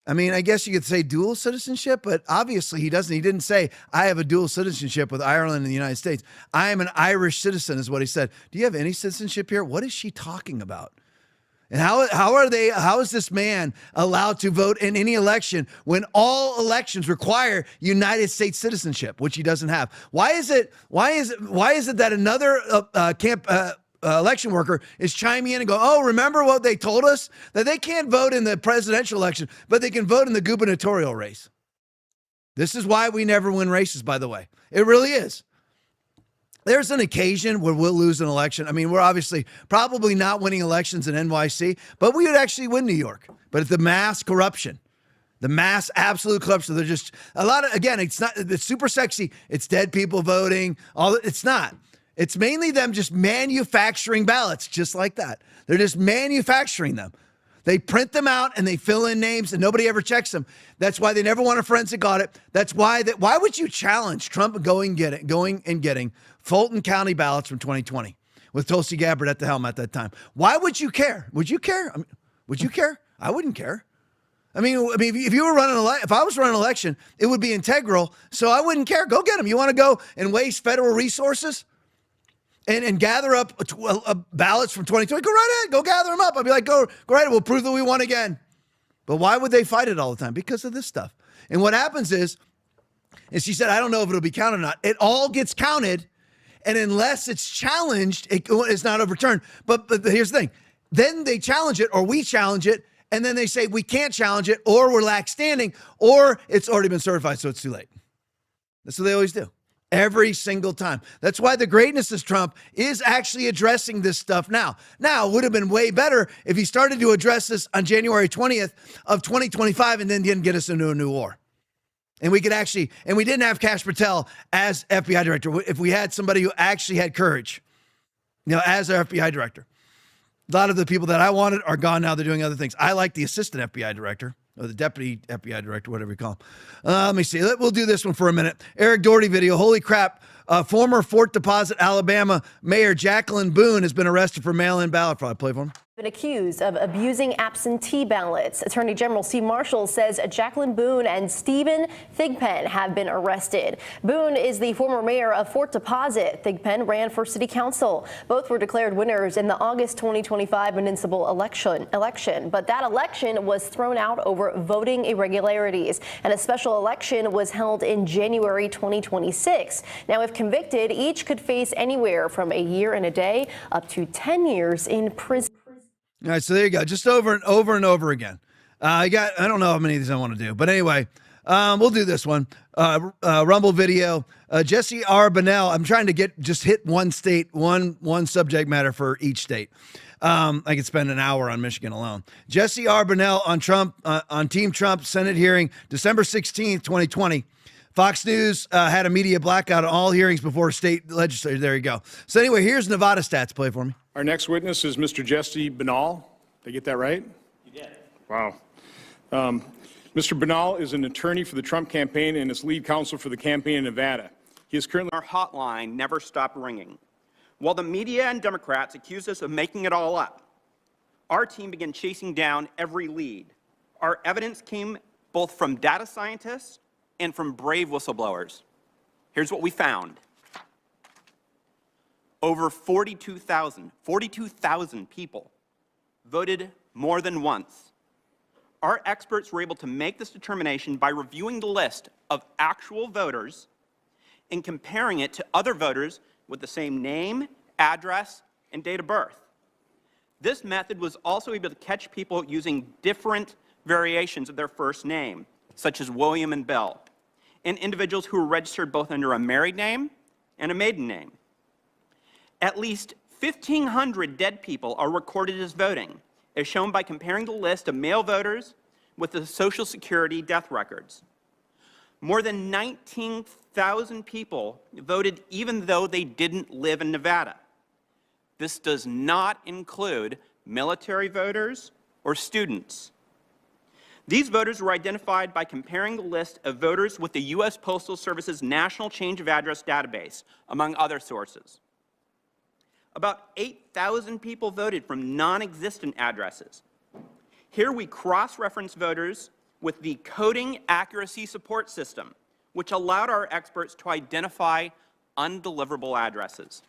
I mean, I guess you could say dual citizenship, but obviously he doesn't. He didn't say, I have a dual citizenship with Ireland and the United States. I am an Irish citizen is what he said. Do you have any citizenship here? What is she talking about? And how is this man allowed to vote in any election when all elections require United States citizenship, which he doesn't have? Why is it that another election worker is chiming in and go, oh, remember what they told us? That they can't vote in the presidential election, but they can vote in the gubernatorial race. This is why we never win races, by the way. It really is. There's an occasion where we'll lose an election. I mean, we're obviously probably not winning elections in NYC, but we would actually win New York. But it's the mass corruption, the mass absolute corruption. They're just a lot of, again, it's super sexy. It's dead people voting. It's not. It's mainly them just manufacturing ballots just like that. They're just manufacturing them. They print them out and they fill in names and nobody ever checks them. That's why they never want a forensic audit. That's why why would you challenge Trump going and getting Fulton County ballots from 2020 with Tulsi Gabbard at the helm at that time? Why would you care? Would you care? Would you care? I wouldn't care. I mean, if you were if I was running an election, it would be integral. So I wouldn't care. Go get them. You want to go and waste federal resources and gather up ballots from 2020? Go right ahead. Go gather them up. I'd be like, go right ahead. We'll prove that we won again. But why would they fight it all the time? Because of this stuff. And what happens is she said, I don't know if it'll be counted or not. It all gets counted. And unless it's challenged, it's not overturned. But here's the thing. Then they challenge it or we challenge it. And then they say we can't challenge it or we're lax standing or it's already been certified, so it's too late. That's what they always do. Every single time. That's why the greatness of Trump is actually addressing this stuff now. Now, it would have been way better if he started to address this on January 20th of 2025 and then didn't get us into a new war. And we didn't have Kash Patel as FBI director. If we had somebody who actually had courage, as our FBI director. A lot of the people that I wanted are gone now. They're doing other things. I like the assistant FBI director, or the deputy FBI director, whatever you call him. Let me see. We'll do this one for a minute. Eric Doherty video. Holy crap. Former Fort Deposit, Alabama Mayor Jacqueline Boone has been arrested for mail-in ballot fraud. Play for him. Been accused of abusing absentee ballots. Attorney General Steve Marshall says Jacqueline Boone and Stephen Thigpen have been arrested. Boone is the former mayor of Fort Deposit. Thigpen ran for city council. Both were declared winners in the August 2025 municipal election, but that election was thrown out over voting irregularities, and a special election was held in January 2026. Now, if convicted, each could face anywhere from a year and a day up to 10 years in prison. All right, so there you go. Just over and over and over again. I don't know how many of these I want to do, but anyway, we'll do this one. Rumble video. Jesse R. Bennell. I'm trying to just hit one state, one subject matter for each state. I could spend an hour on Michigan alone. Jesse R. Bennell on Trump, on Team Trump Senate hearing, December 16th, 2020. Fox News had a media blackout on all hearings before state legislature. There you go. So anyway, here's Nevada stats. Play for me. Our next witness is Mr. Jesse Bennell. Did I get that right? You did. Wow. Mr. Bennell is an attorney for the Trump campaign and is lead counsel for the campaign in Nevada. He is currently... Our hotline never stopped ringing. While the media and Democrats accused us of making it all up, our team began chasing down every lead. Our evidence came both from data scientists and from brave whistleblowers. Here's what we found. Over 42,000 people voted more than once. Our experts were able to make this determination by reviewing the list of actual voters and comparing it to other voters with the same name, address, and date of birth. This method was also able to catch people using different variations of their first name, such as William and Bill, and individuals who were registered both under a married name and a maiden name. At least 1,500 dead people are recorded as voting, as shown by comparing the list of male voters with the Social Security death records. More than 19,000 people voted even though they didn't live in Nevada. This does not include military voters or students. These voters were identified by comparing the list of voters with the U.S. Postal Service's National Change of Address database, among other sources. About 8,000 people voted from non-existent addresses. Here we cross-reference voters with the Coding Accuracy Support System, which allowed our experts to identify undeliverable addresses.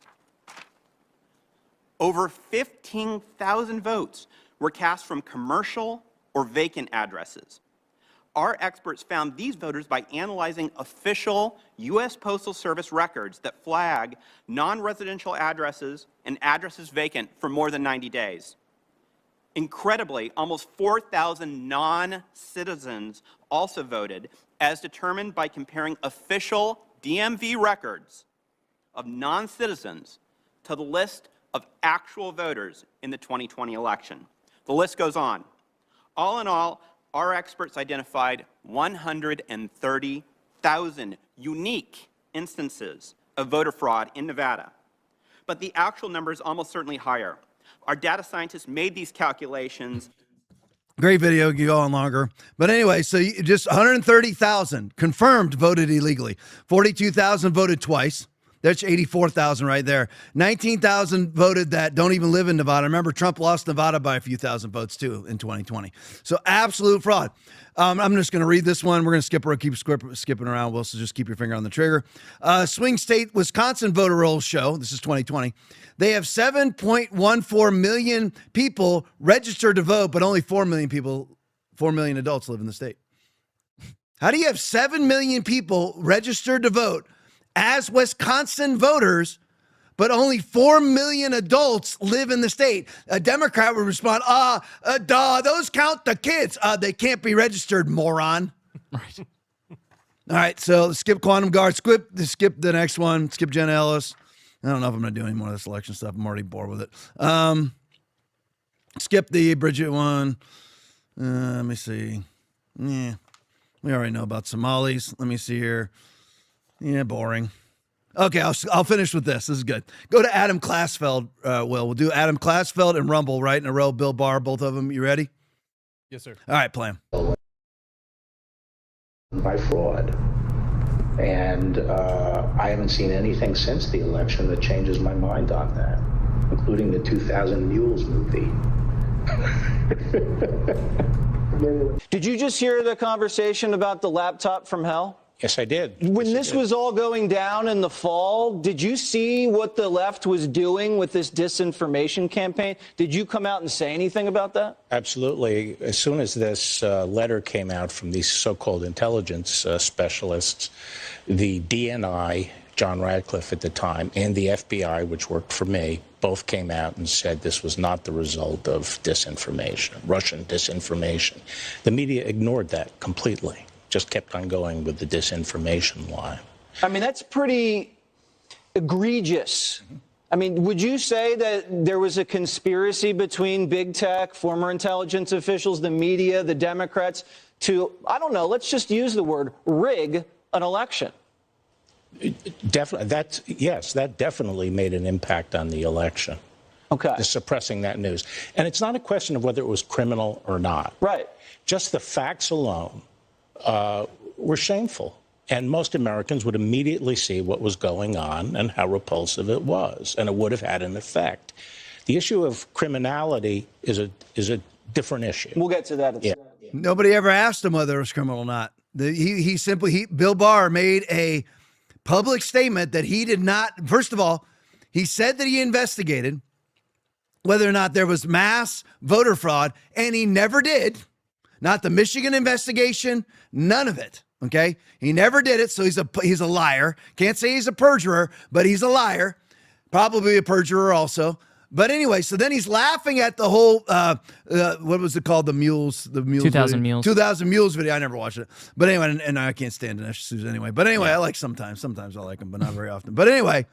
Over 15,000 votes were cast from commercial or vacant addresses. Our experts found these voters by analyzing official U.S. Postal Service records that flag non-residential addresses and addresses vacant for more than 90 days. Incredibly, almost 4,000 non-citizens also voted, as determined by comparing official DMV records of non-citizens to the list of actual voters in the 2020 election. The list goes on. All in all, our experts identified 130,000 unique instances of voter fraud in Nevada. But the actual number is almost certainly higher. Our data scientists made these calculations. Great video, you go on longer. But anyway, so just 130,000 confirmed voted illegally. 42,000 voted twice. That's 84,000 right there. 19,000 voted that don't even live in Nevada. Remember, Trump lost Nevada by a few thousand votes, too, in 2020. So absolute fraud. I'm just going to read this one. We're going to keep skipping around. Will, so just keep your finger on the trigger. Swing state Wisconsin voter rolls show, this is 2020, they have 7.14 million people registered to vote, but only 4 million adults live in the state. How do you have 7 million people registered to vote as Wisconsin voters, but only 4 million adults live in the state? A Democrat would respond, those count the kids. They can't be registered, moron. Right. All right, so skip Quantum Guard. Skip the next one. Skip Jen Ellis. I don't know if I'm going to do any more of this election stuff. I'm already bored with it. Skip the Bridget one. Let me see. Yeah, we already know about Somalis. Let me see here. Yeah, boring. Okay, I'll finish with this. This is good. Go to Adam Klasfeld. We'll do Adam Klasfeld and Rumble right in a row. Bill Barr, both of them. You ready? Yes, sir. All right, play 'em. By fraud. And I haven't seen anything since the election that changes my mind on that, including the 2000 Mules movie. Did you just hear the conversation about the laptop from hell? Yes, I did. When this was all going down in the fall, did you see what the left was doing with this disinformation campaign? Did you come out and say anything about that? Absolutely. As soon as this letter came out from these so-called intelligence specialists, the DNI, John Radcliffe at the time, and the FBI, which worked for me, both came out and said this was not the result of disinformation, Russian disinformation. The media ignored that completely. Just kept on going with the disinformation line. I mean, that's pretty egregious. I mean, would you say that there was a conspiracy between big tech, former intelligence officials, the media, the Democrats to, I don't know, let's just use the word rig an election? Yes, that definitely made an impact on the election. Okay. Suppressing that news. And it's not a question of whether it was criminal or not. Right. Just the facts alone were shameful. And most Americans would immediately see what was going on and how repulsive it was, and it would have had an effect. The issue of criminality is a different issue. We'll get to that. Yeah. Nobody ever asked him whether it was criminal or not. Bill Barr made a public statement that he did not. First of all, he said that he investigated whether or not there was mass voter fraud, and he never did. Not the Michigan investigation, none of it. Okay, he never did it, so he's a liar. Can't say he's a perjurer, but he's a liar. Probably a perjurer also. But anyway, so then he's laughing at the whole what was it called? The mules 2000 video. Mules. 2000 Mules video. I never watched it, but anyway, and I can't stand Dinesh D'Souza anyway. But anyway, I like sometimes I like him, but not very often. But anyway.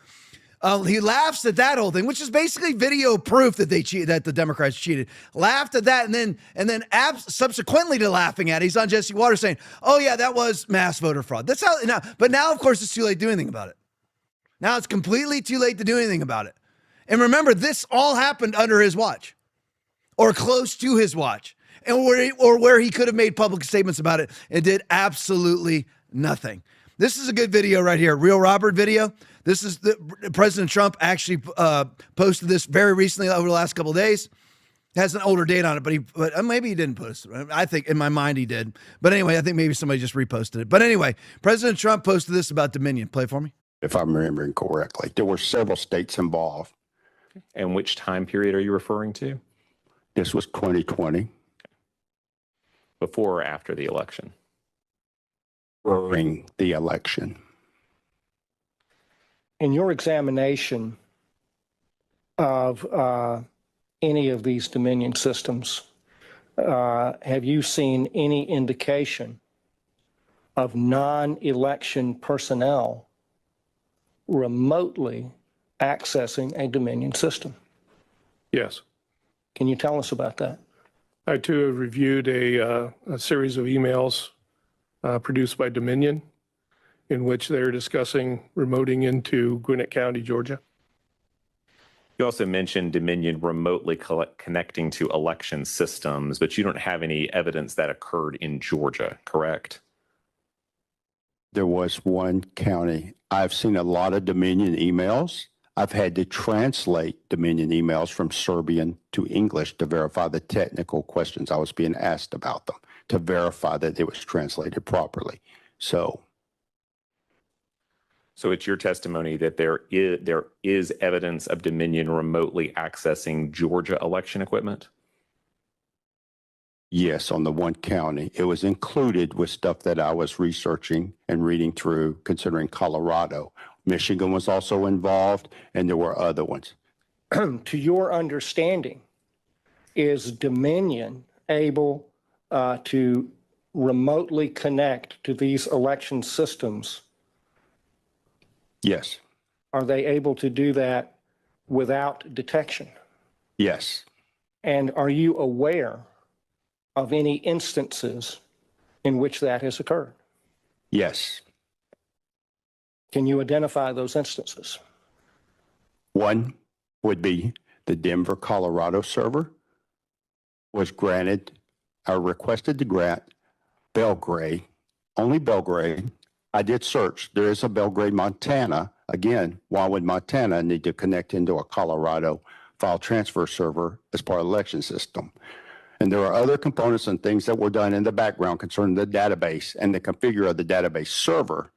He laughs at that whole thing, which is basically video proof that that the Democrats cheated. Laughed at that, and then subsequently to laughing at it, he's on Jesse Waters saying, "Oh yeah, that was mass voter fraud." That's how now. But now, of course, it's too late to do anything about it. Now it's completely too late to do anything about it. And remember, this all happened under his watch, or close to his watch, and where he could have made public statements about it and did absolutely nothing. This is a good video right here, Real Robert video. This is President Trump actually posted this very recently over the last couple of days. It has an older date on it, but maybe he didn't post it. I think in my mind he did. But anyway, I think maybe somebody just reposted it. But anyway, President Trump posted this about Dominion. Play for me. If I'm remembering correctly, there were several states involved. And which time period are you referring to? This was 2020. Before or after the election? During the election. In your examination of any of these Dominion systems, have you seen any indication of non-election personnel remotely accessing a Dominion system? Yes. Can you tell us about that? I too have reviewed a series of emails produced by Dominion, in which they're discussing remoting into Gwinnett County, Georgia. You also mentioned Dominion remotely connecting to election systems, but you don't have any evidence that occurred in Georgia, correct? There was one county. I've seen a lot of Dominion emails. I've had to translate Dominion emails from Serbian to English to verify the technical questions I was being asked about them, to verify that it was translated properly. So it's your testimony that there is evidence of Dominion remotely accessing Georgia election equipment? Yes, on the one county. It was included with stuff that I was researching and reading through, considering Colorado. Michigan was also involved, and there were other ones. To your understanding, is Dominion able to remotely connect to these election systems, Yes. are they able to do that without detection? Yes. And are you aware of any instances in which that has occurred? Yes. Can you identify those instances? One would be the Denver, Colorado server was granted, or requested to grant Belgrade, only Belgrade. I did search. There is a Belgrade, Montana. Again, why would Montana need to connect into a Colorado file transfer server as part of the election system? And there are other components and things that were done in the background concerning the database and the configure of the database server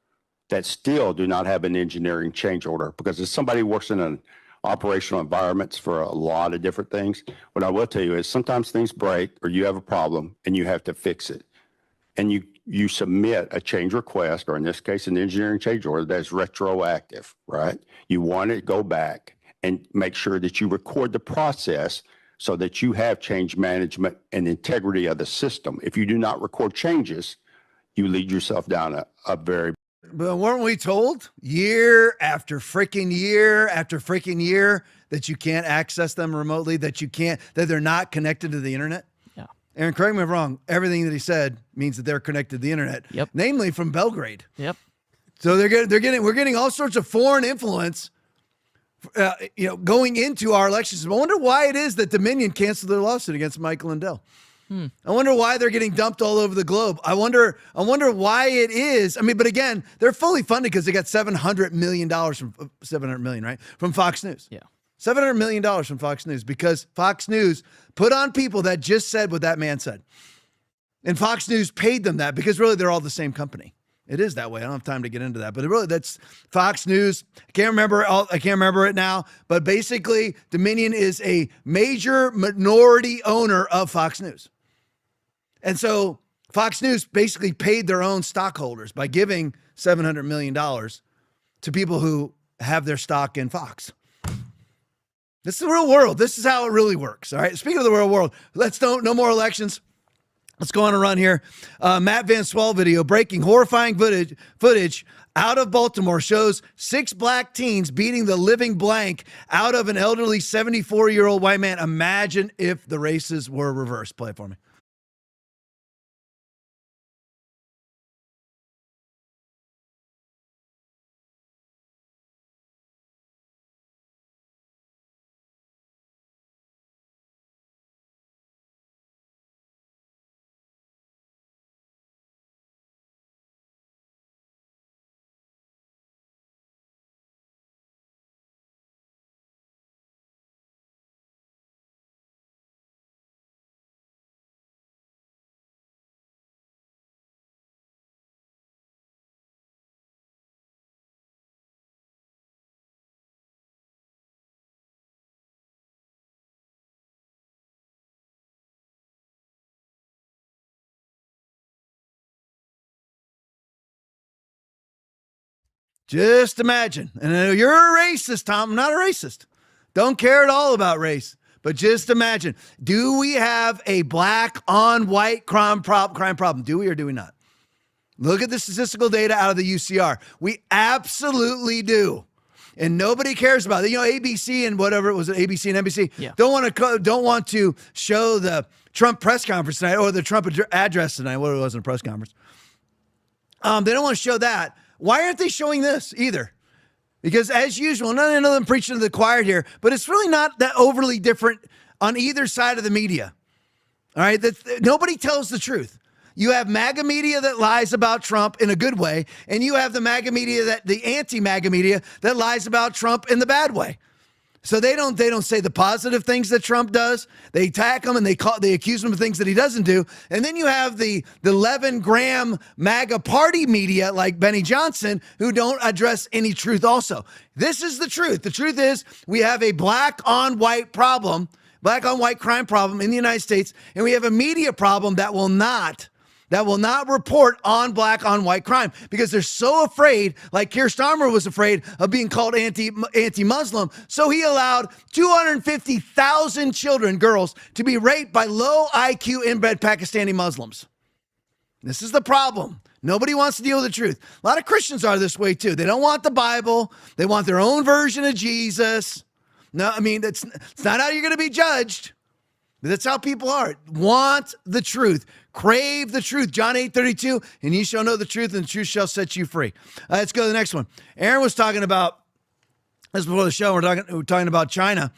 that still do not have an engineering change order, because if somebody works in an operational environments for a lot of different things, what I will tell you is sometimes things break or you have a problem and you have to fix it. And you submit a change request, or in this case, an engineering change order that's retroactive, right? You want to go back and make sure that you record the process so that you have change management and integrity of the system. If you do not record changes, you lead yourself down a very... But weren't we told year after freaking year after freaking year that you can't access them remotely, that they're not connected to the internet? Yeah. Aaron, correct me if I'm wrong. Everything that he said means that they're connected to the internet. Yep. Namely from Belgrade. Yep. So we're getting all sorts of foreign influence, going into our elections. I wonder why it is that Dominion canceled their lawsuit against Michael Lindell. I wonder why they're getting dumped all over the globe. I wonder why it is. I mean, but again, they're fully funded because they got $700 million from $700 million, right? From Fox News. Yeah. $700 million from Fox News, because Fox News put on people that just said what that man said. And Fox News paid them that, because really they're all the same company. It is that way. I don't have time to get into that, but that's Fox News. I can't remember it now, but basically Dominion is a major minority owner of Fox News. And so Fox News basically paid their own stockholders by giving $700 million to people who have their stock in Fox. This is the real world. This is how it really works. All right. Speaking of the real world, no more elections. Let's go on a run here. Matt Van Swell video breaking horrifying footage out of Baltimore shows 6 black teens beating the living blank out of an elderly 74-year-old white man. Imagine if the races were reversed. Play it for me. Just imagine. And I know you're a racist, Tom. I'm not a racist. Don't care at all about race. But just imagine. Do we have a black on white crime problem? Do we or do we not? Look at the statistical data out of the UCR. We absolutely do. And nobody cares about it. ABC and whatever it was, ABC and NBC, don't want to show the Trump press conference tonight, or the Trump address tonight. What it wasn't a press conference. They don't want to show that. Why aren't they showing this either? Because as usual, none of them preaching to the choir here, but it's really not that overly different on either side of the media. All right. Nobody tells the truth. You have MAGA media that lies about Trump in a good way, and you have the MAGA media, the anti-MAGA media that lies about Trump in the bad way. So they don't say the positive things that Trump does. They attack him and they accuse him of things that he doesn't do. And then you have the 11-gram MAGA party media like Benny Johnson, who don't address any truth also. This is the truth. The truth is we have a black on white crime problem in the United States, and we have a media problem that will not report on black on white crime, because they're so afraid, like Keir Starmer was afraid of being called anti-Muslim. So he allowed 250,000 girls, to be raped by low IQ inbred Pakistani Muslims. This is the problem. Nobody wants to deal with the truth. A lot of Christians are this way too. They don't want the Bible. They want their own version of Jesus. No, I mean, it's not how you're going to be judged. But that's how people are. Want the truth. Crave the truth. John 8:32, and ye shall know the truth, and the truth shall set you free. Let's go to the next one. Aaron was talking about, this before the show, we're talking about China.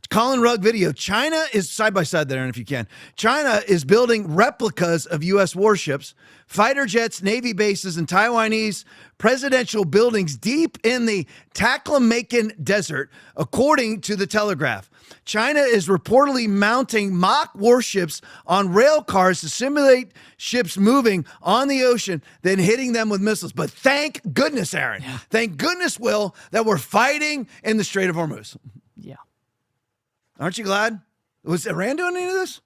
Colin Rugg video. China is side by side there, Aaron, if you can. China is building replicas of U.S. warships, fighter jets, Navy bases, and Taiwanese presidential buildings deep in the Taklamakan Desert, according to the Telegraph. China is reportedly mounting mock warships on rail cars to simulate ships moving on the ocean, then hitting them with missiles. But thank goodness, Aaron, thank goodness, Will, that we're fighting in the Strait of Hormuz. Yeah. Aren't you glad? Was Iran doing any of this?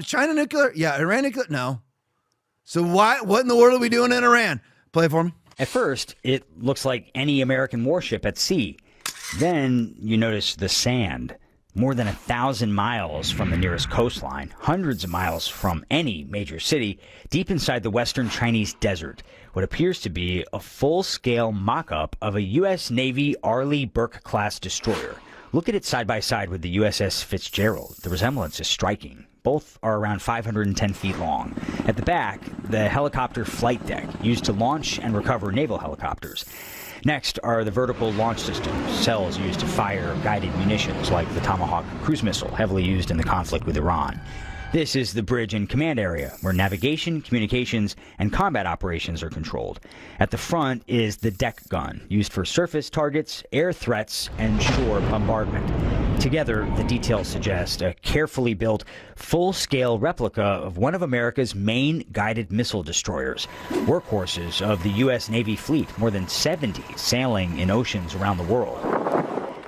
China nuclear? Yeah. Iran nuclear? No. So what in the world are we doing in Iran? Play it for me. At first, it looks like any American warship at sea. Then you notice the sand. More than 1,000 miles from the nearest coastline, hundreds of miles from any major city, deep inside the western Chinese desert, what appears to be a full-scale mock-up of a U.S. Navy Arleigh Burke-class destroyer. Look at it side by side with the USS Fitzgerald. The resemblance is striking. Both are around 510 feet long. At the back, the helicopter flight deck, used to launch and recover naval helicopters. Next are the vertical launch systems, cells used to fire guided munitions like the Tomahawk cruise missile, heavily used in the conflict with Iran. This is the bridge and command area, where navigation, communications, and combat operations are controlled. At the front is the deck gun, used for surface targets, air threats, and shore bombardment. Together, the details suggest a carefully built, full-scale replica of one of America's main guided missile destroyers, workhorses of the U.S. Navy fleet, more than 70 sailing in oceans around the world.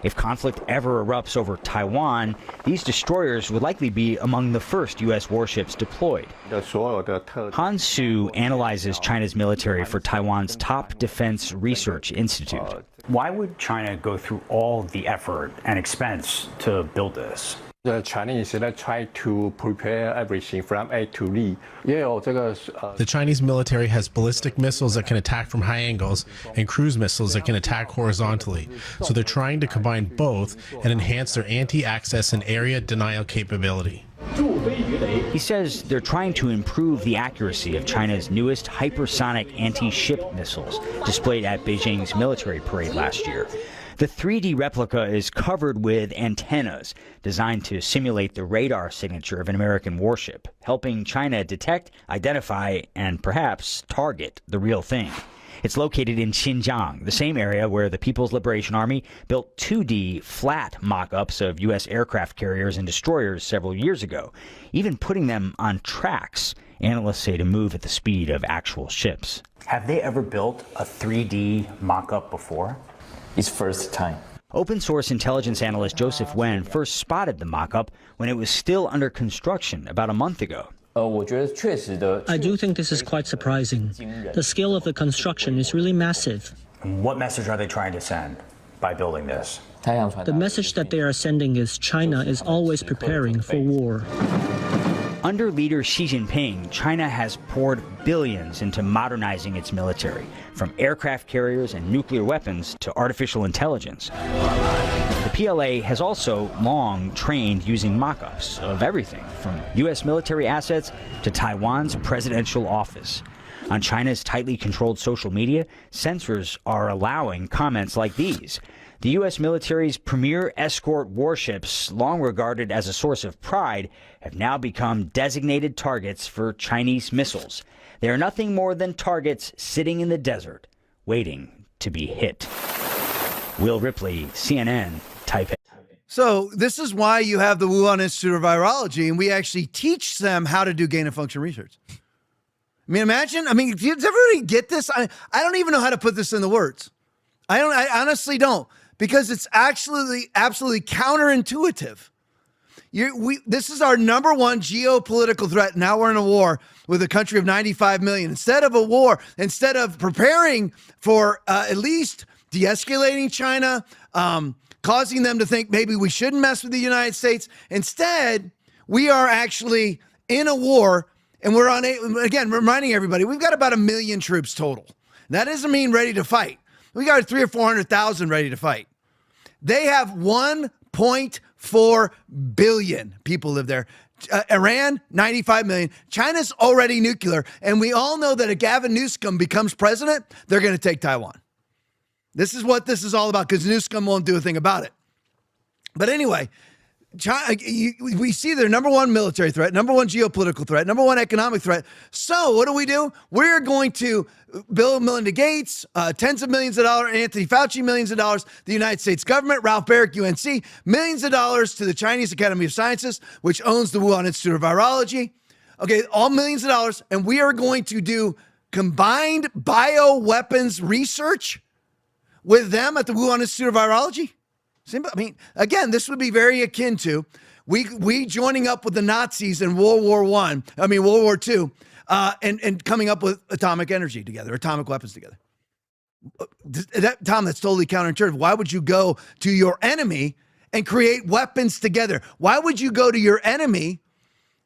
If conflict ever erupts over Taiwan, these destroyers would likely be among the first U.S. warships deployed. Han Su analyzes China's military for Taiwan's top defense research institute. Why would China go through all the effort and expense to build this? The Chinese try to prepare everything from A to Z. The Chinese military has ballistic missiles that can attack from high angles and cruise missiles that can attack horizontally. So they're trying to combine both and enhance their anti-access and area denial capability. He says they're trying to improve the accuracy of China's newest hypersonic anti-ship missiles displayed at Beijing's military parade last year. The 3D replica is covered with antennas designed to simulate the radar signature of an American warship, helping China detect, identify, and perhaps target the real thing. It's located in Xinjiang, the same area where the People's Liberation Army built 2D flat mock-ups of U.S. aircraft carriers and destroyers several years ago, even putting them on tracks, analysts say, to move at the speed of actual ships. Have they ever built a 3D mock-up before? It's first time. Open source intelligence analyst Joseph Wen first spotted the mock-up when it was still under construction about a month ago. I do think this is quite surprising. The scale of the construction is really massive. What message are they trying to send by building this? The message that they are sending is China is always preparing for war. Under leader Xi Jinping, China has poured billions into modernizing its military, from aircraft carriers and nuclear weapons to artificial intelligence. The PLA has also long trained using mock-ups of everything from U.S. military assets to Taiwan's presidential office. On China's tightly controlled social media, censors are allowing comments like these. The U.S. military's premier escort warships, long regarded as a source of pride, have now become designated targets for Chinese missiles. They are nothing more than targets sitting in the desert, waiting to be hit. Will Ripley, CNN, Taipei. So this is why you have the Wuhan Institute of Virology, and we actually teach them how to do gain-of-function research. I mean, imagine, does everybody get this? I don't even know how to put this in the words. I honestly don't, because it's absolutely counterintuitive. This is our number one geopolitical threat. Now we're in a war with a country of 95 million. Instead of preparing for at least de-escalating China, causing them to think maybe we shouldn't mess with the United States, instead, we are actually in a war. And we're on again, reminding everybody, we've got about 1 million troops total. That doesn't mean ready to fight. We got 300,000 or 400,000 ready to fight. They have 1.4 billion people live there. Iran, 95 million. China's already nuclear. And we all know that if Gavin Newsom becomes president, they're going to take Taiwan. This is what this is all about, because Newsom won't do a thing about it. But anyway, China, we see their number one military threat, number one geopolitical threat, number one economic threat. So what do? We're going to Bill and Melinda Gates, tens of millions of dollars, Anthony Fauci, millions of dollars, the United States government, Ralph Baric, UNC, millions of dollars to the Chinese Academy of Sciences, which owns the Wuhan Institute of Virology. Okay, all millions of dollars. And we are going to do combined bioweapons research with them at the Wuhan Institute of Virology. I mean, again, this would be very akin to we joining up with the Nazis in World War II, and coming up with atomic energy together, atomic weapons together. Tom, that's totally counterintuitive. Why would you go to your enemy and create weapons together? Why would you go to your enemy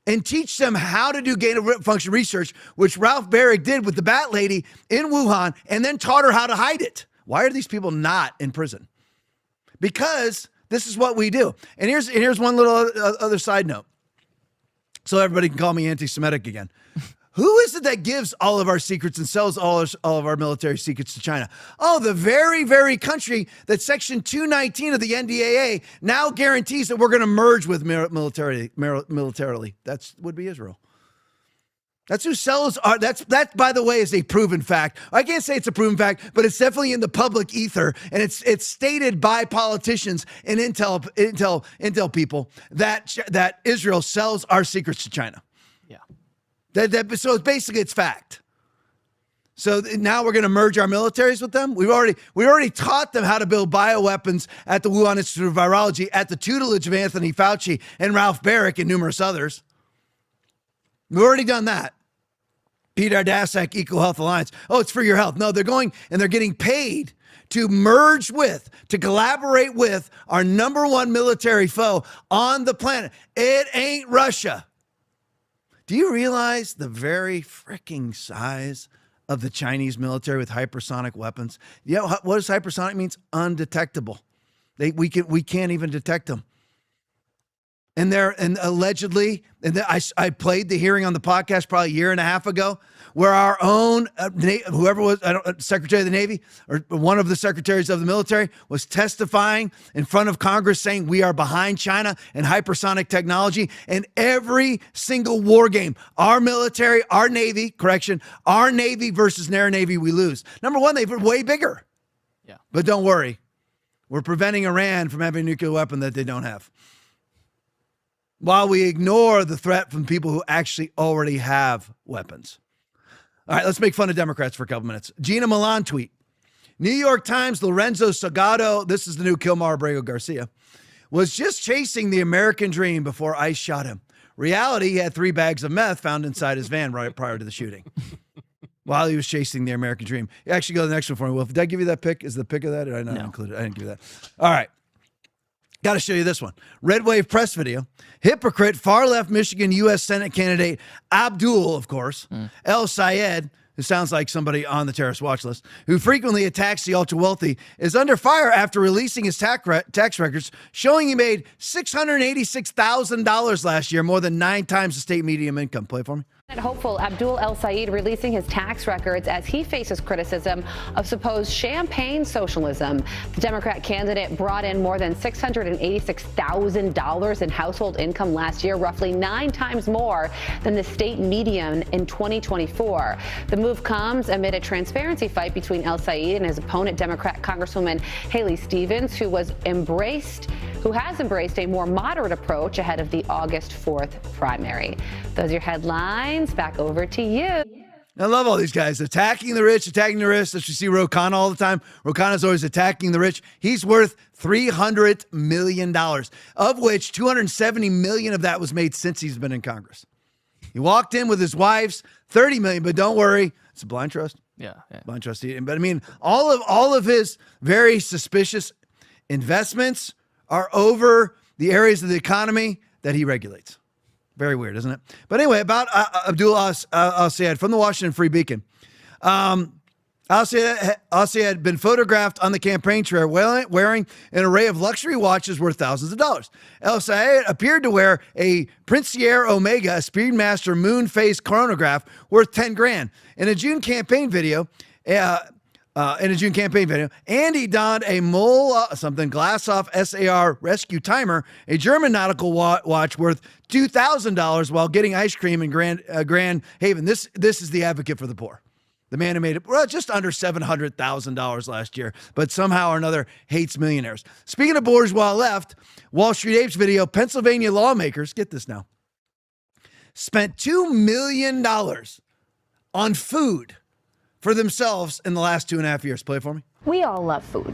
and teach them how to do gain-of-function research, which Ralph Baric did with the Bat Lady in Wuhan, and then taught her how to hide it? Why are these people not in prison? Because this is what we do. And here's one little other side note. So everybody can call me anti-Semitic again. Who is it that gives all of our secrets and sells all of our military secrets to China? Oh, the very, very country that Section 219 of the NDAA now guarantees that we're going to merge with militarily. That would be Israel. That's who sells our, that, by the way, is a proven fact. I can't say it's a proven fact, but it's definitely in the public ether. And it's stated by politicians and intel people that Israel sells our secrets to China. Yeah. So basically it's fact. So now we're going to merge our militaries with them. We already taught them how to build bioweapons at the Wuhan Institute of Virology at the tutelage of Anthony Fauci and Ralph Baric and numerous others. We've already done that. Peter Daszak, Eco Health Alliance. Oh, it's for your health. No, they're going and they're getting paid to merge with, to collaborate with our number one military foe on the planet. It ain't Russia. Do you realize the very freaking size of the Chinese military with hypersonic weapons? You know what does hypersonic means? Undetectable. We can't even detect them. And allegedly, I played the hearing on the podcast probably a year and a half ago, where our own whoever was Secretary of the Navy or one of the secretaries of the military was testifying in front of Congress saying we are behind China in hypersonic technology. And every single war game, our military, our Navy versus their Navy, we lose. Number one, they're way bigger. Yeah. But don't worry, we're preventing Iran from having a nuclear weapon that they don't have, while we ignore the threat from people who actually already have weapons. All right, let's make fun of Democrats for a couple minutes. Gina Milan tweet. New York Times, Lorenzo Salgado, this is the new Kilmar Abrego Garcia, was just chasing the American dream before ICE shot him. Reality, he had 3 bags of meth found inside his van right prior to the shooting while he was chasing the American dream. You actually go to the next one for me, Wolf. Did I give you that pic? Is the pic of that? Or did I not include it? I didn't give you that. All right. Got to show you this one. Red Wave press video. Hypocrite, far-left Michigan U.S. Senate candidate Abdul, of course, El Sayed, who sounds like somebody on the terrorist watch list, who frequently attacks the ultra-wealthy, is under fire after releasing his tax records, showing he made $686,000 last year, more than 9 times the state median income. Play it for me. Hopeful Abdul El Sayed releasing his tax records as he faces criticism of supposed champagne socialism. The Democrat candidate brought in more than $686,000 in household income last year, roughly 9 times more than the state median in 2024. The move comes amid a transparency fight between El Sayed and his opponent, Democrat Congresswoman Haley Stevens, who has embraced a more moderate approach ahead of the August 4th primary. Those are your headlines. Back over to you. I love all these guys attacking the rich, attacking the rich. As you see Ro Khanna all the time. Ro Khanna's always attacking the rich. He's worth $300 million, of which $270 million of that was made since he's been in Congress. He walked in with his wife's $30 million, but don't worry, it's a blind trust. Yeah. Blind trust. But I mean, all of his very suspicious investments are over the areas of the economy that he regulates. Very weird, isn't it? But anyway, about Abdul Al-Sayed from the Washington Free Beacon. Al-Sayed had been photographed on the campaign trail wearing an array of luxury watches worth thousands of dollars. Al-Sayed appeared to wear a Princiere Omega, a Speedmaster moon phase chronograph worth 10 grand. In a June campaign video, Andy donned a Glass-off SAR rescue timer, a German nautical watch worth $2,000 while getting ice cream in Grand Haven. This is the advocate for the poor. The man who made it just under $700,000 last year, but somehow or another hates millionaires. Speaking of bourgeois left, Wall Street Apes video, Pennsylvania lawmakers, get this now, spent $2 million on food for themselves in the last 2.5 years. Play it for me. We all love food,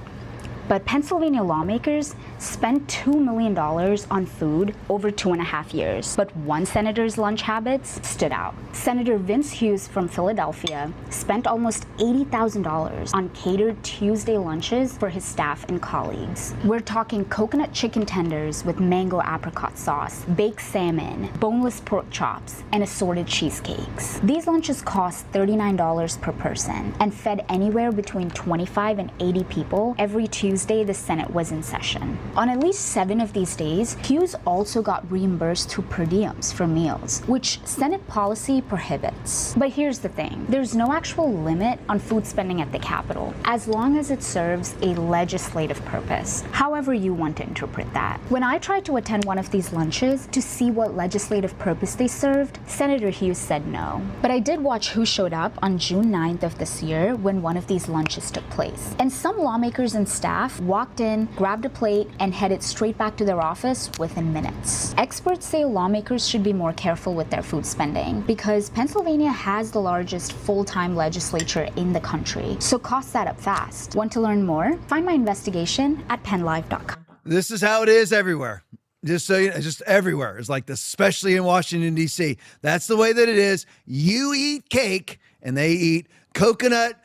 but Pennsylvania lawmakers spent $2 million on food over 2.5 years. But one senator's lunch habits stood out. Senator Vince Hughes from Philadelphia spent almost $80,000 on catered Tuesday lunches for his staff and colleagues. We're talking coconut chicken tenders with mango apricot sauce, baked salmon, boneless pork chops, and assorted cheesecakes. These lunches cost $39 per person and fed anywhere between 25 and 80 people every Tuesday the Senate was in session. On at least 7 of these days, Hughes also got reimbursed to per diems for meals, which Senate policy prohibits. But here's the thing, there's no actual limit on food spending at the Capitol, as long as it serves a legislative purpose, however you want to interpret that. When I tried to attend one of these lunches to see what legislative purpose they served, Senator Hughes said no. But I did watch Who Showed Up on June 9th of this year when one of these lunches took place. And some lawmakers and staff walked in, grabbed a plate, and headed straight back to their office within minutes. Experts say lawmakers should be more careful with their food spending because Pennsylvania has the largest full-time legislature in the country, so cost that up fast. Want to learn more? Find my investigation at PennLive.com. This is how it is everywhere. Just so you know, just everywhere. It's like this, especially in Washington, D.C. That's the way that it is. You eat cake and they eat coconut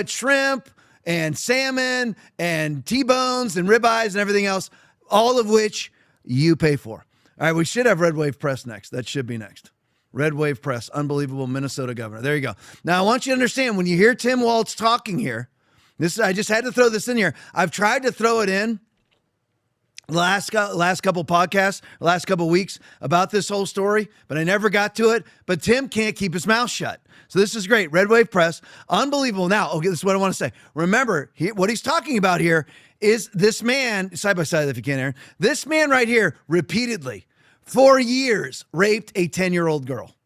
shrimp, and salmon and T-bones and ribeyes and everything else, all of which you pay for. All right, we should have Red Wave Press next. That should be next. Red Wave Press, unbelievable Minnesota governor. There you go. Now, I want you to understand, when you hear Tim Walz talking here, I just had to throw this in here. I've tried to throw it in last couple podcasts, last couple weeks about this whole story, but I never got to it. But Tim can't keep his mouth shut. So this is great. Red Wave Press, unbelievable. Now, okay, this is what I want to say. Remember, what he's talking about here is this man, side by side if you can, Aaron, this man right here repeatedly, for years, raped a 10-year-old girl.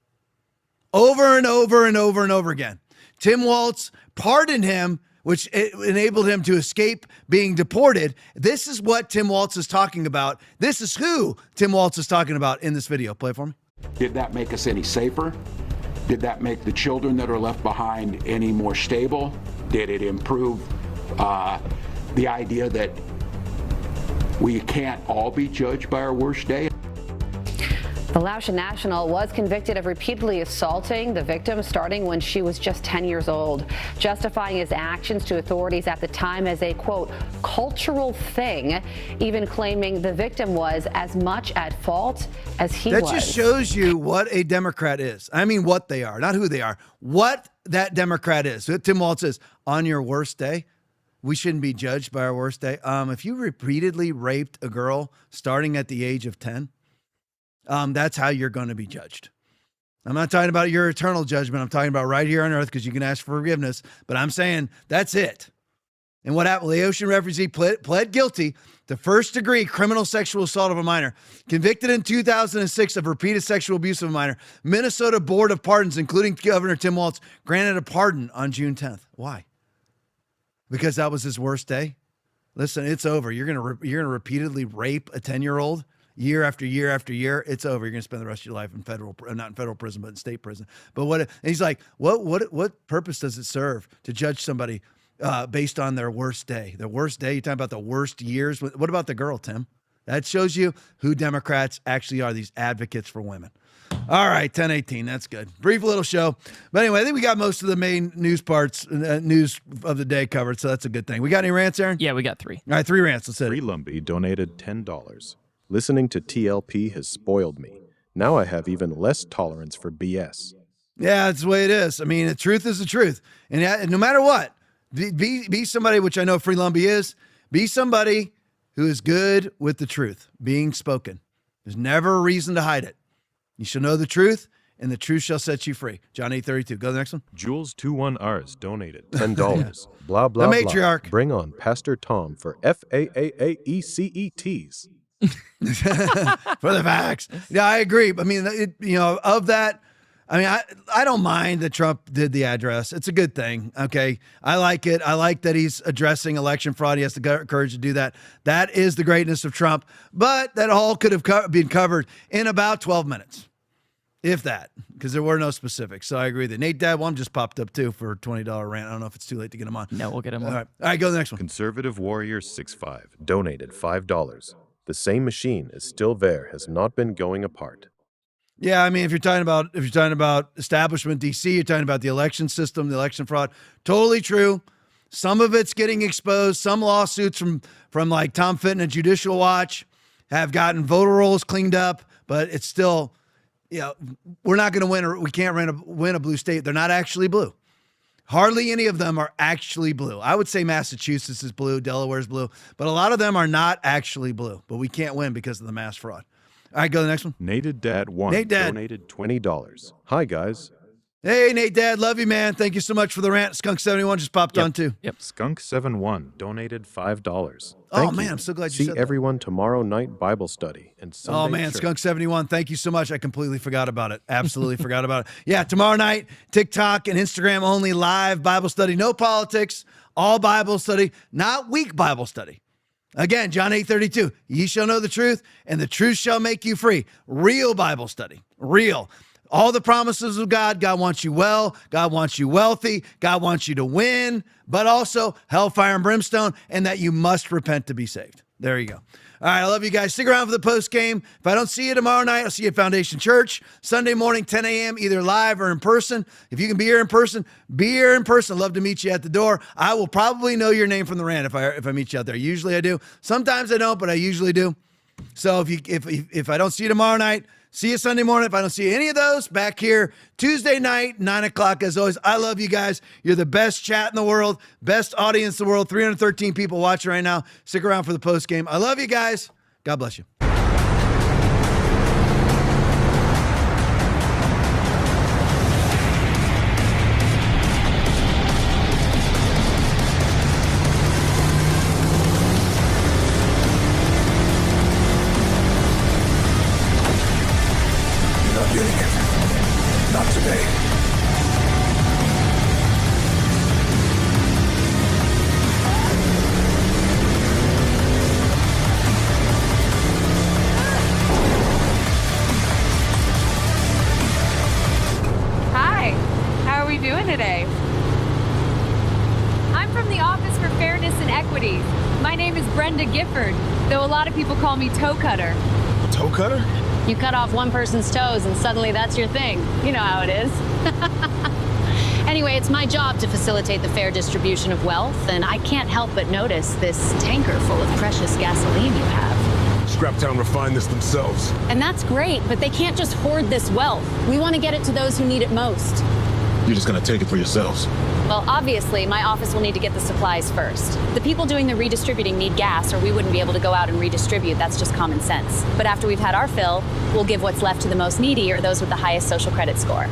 Over and over and over and over again. Tim Walz pardoned him, which enabled him to escape being deported. This is what Tim Walz is talking about. This is who Tim Walz is talking about in this video. Play it for me. Did that make us any safer? Did that make the children that are left behind any more stable? Did it improve the idea that we can't all be judged by our worst day? The Lauscha national was convicted of repeatedly assaulting the victim starting when she was just 10 years old, justifying his actions to authorities at the time as a, quote, cultural thing, even claiming the victim was as much at fault as he was. That just shows you what a Democrat is. I mean, what they are, not who they are, what that Democrat is. So Tim Walz says, on your worst day, we shouldn't be judged by our worst day. If you repeatedly raped a girl starting at the age of 10, that's how you're going to be judged. I'm not talking about your eternal judgment. I'm talking about right here on earth because you can ask for forgiveness. But I'm saying that's it. And what happened? Laotian refugee pled guilty to first-degree criminal sexual assault of a minor. Convicted in 2006 of repeated sexual abuse of a minor. Minnesota Board of Pardons, including Governor Tim Walz, granted a pardon on June 10th. Why? Because that was his worst day? Listen, it's over. You're gonna repeatedly rape a 10-year-old? Year after year after year, it's over. You're going to spend the rest of your life in not in federal prison, but in state prison. But and he's like, what purpose does it serve to judge somebody based on their worst day? Their worst day? You're talking about the worst years? What about the girl, Tim? That shows you who Democrats actually are, these advocates for women. All right, 10:18. That's good. Brief little show. But anyway, I think we got most of the main news parts, news of the day covered, so that's a good thing. We got any rants, Aaron? Yeah, we got 3. All right, 3 rants. Let's hit it. Free Lumbee donated $10. Listening to TLP has spoiled me. Now I have even less tolerance for BS. Yeah, that's the way it is. I mean, the truth is the truth. And no matter what, be somebody, which I know Free Lumbee is, be somebody who is good with the truth being spoken. There's never a reason to hide it. You shall know the truth, and the truth shall set you free. John 8:32. Go to the next one. Jules21Rs donated $10. Yeah. Blah, blah, The matriarch. blah. Bring on Pastor Tom for FAAAECETs. For the facts. Yeah, I agree. I mean, of that, I mean, I don't mind that Trump did the address. It's a good thing. Okay. I like it. I like that he's addressing election fraud. He has the courage to do that. That is the greatness of Trump. But that all could have been covered in about 12 minutes. If that, because there were no specifics. So I agree with it. Nate Dad one just popped up too for a $20 rant. I don't know if it's too late to get him on. No, we'll get him on. All right, go to the next one. Conservative Warrior 65 donated $5. The same machine is still there, has not been going apart. Yeah, I mean, if you're talking about establishment DC, you're talking about the election system, the election fraud. Totally true. Some of it's getting exposed. Some lawsuits from like Tom Fitton and Judicial Watch have gotten voter rolls cleaned up, but it's still, we're not going to win, or we can't win a blue state. They're not actually blue. Hardly any of them are actually blue. I would say Massachusetts is blue, Delaware's blue, but a lot of them are not actually blue. But we can't win because of the mass fraud. All right, go to the next one. Nated Dad 1 Nate Dad donated $20. Hi, guys. Hey, Nate Dad, love you, man. Thank you so much for the rant. Skunk71 just popped on too. Yep. Skunk71 donated $5. Oh, Thank man, you. I'm so glad you See said that. everyone tomorrow night Bible study and Sunday Oh, man, church. Skunk71, thank you so much. I completely forgot about it. Absolutely forgot about it. Yeah, tomorrow night, TikTok and Instagram only, live Bible study. No politics, all Bible study, not weak Bible study. Again, John 8:32, ye shall know the truth, and the truth shall make you free. Real Bible study, real. All the promises of God. God wants you well. God wants you wealthy. God wants you to win, but also hellfire and brimstone, and that you must repent to be saved. There you go. All right, I love you guys. Stick around for the post game. If I don't see you tomorrow night, I'll see you at Foundation Church. Sunday morning, 10 a.m., either live or in person. If you can be here in person, be here in person. Love to meet you at the door. I will probably know your name from the rant if I meet you out there. Usually I do. Sometimes I don't, but I usually do. So if I don't see you tomorrow night, see you Sunday morning. If I don't see any of those, back here Tuesday night, 9 o'clock. As always, I love you guys. You're the best chat in the world, best audience in the world. 313 people watching right now. Stick around for the post game. I love you guys. God bless you. Hi, how are we doing today? I'm from the Office for Fairness and Equity. My name is Brenda Gifford, though a lot of people call me Toe Cutter. Toe cutter? You cut off one person's toes and suddenly that's your thing. You know how it is. Anyway, it's my job to facilitate the fair distribution of wealth, and I can't help but notice this tanker full of precious gasoline you have. Scraptown refined this themselves. And that's great, but they can't just hoard this wealth. We want to get it to those who need it most. You're just gonna take it for yourselves. Well, obviously, my office will need to get the supplies first. The people doing the redistributing need gas, or we wouldn't be able to go out and redistribute. That's just common sense. But after we've had our fill, we'll give what's left to the most needy or those with the highest social credit score.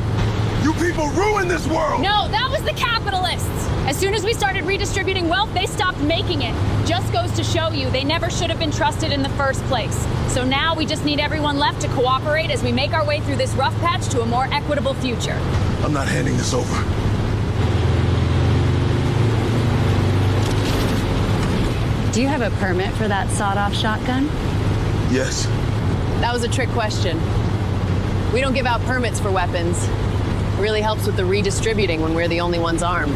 You people ruined this world! No, that was the capitalists. As soon as we started redistributing wealth, they stopped making it. Just goes to show you, they never should have been trusted in the first place. So now we just need everyone left to cooperate as we make our way through this rough patch to a more equitable future. I'm not handing this over. Do you have a permit for that sawed-off shotgun? Yes. That was a trick question. We don't give out permits for weapons. It really helps with the redistributing when we're the only ones armed.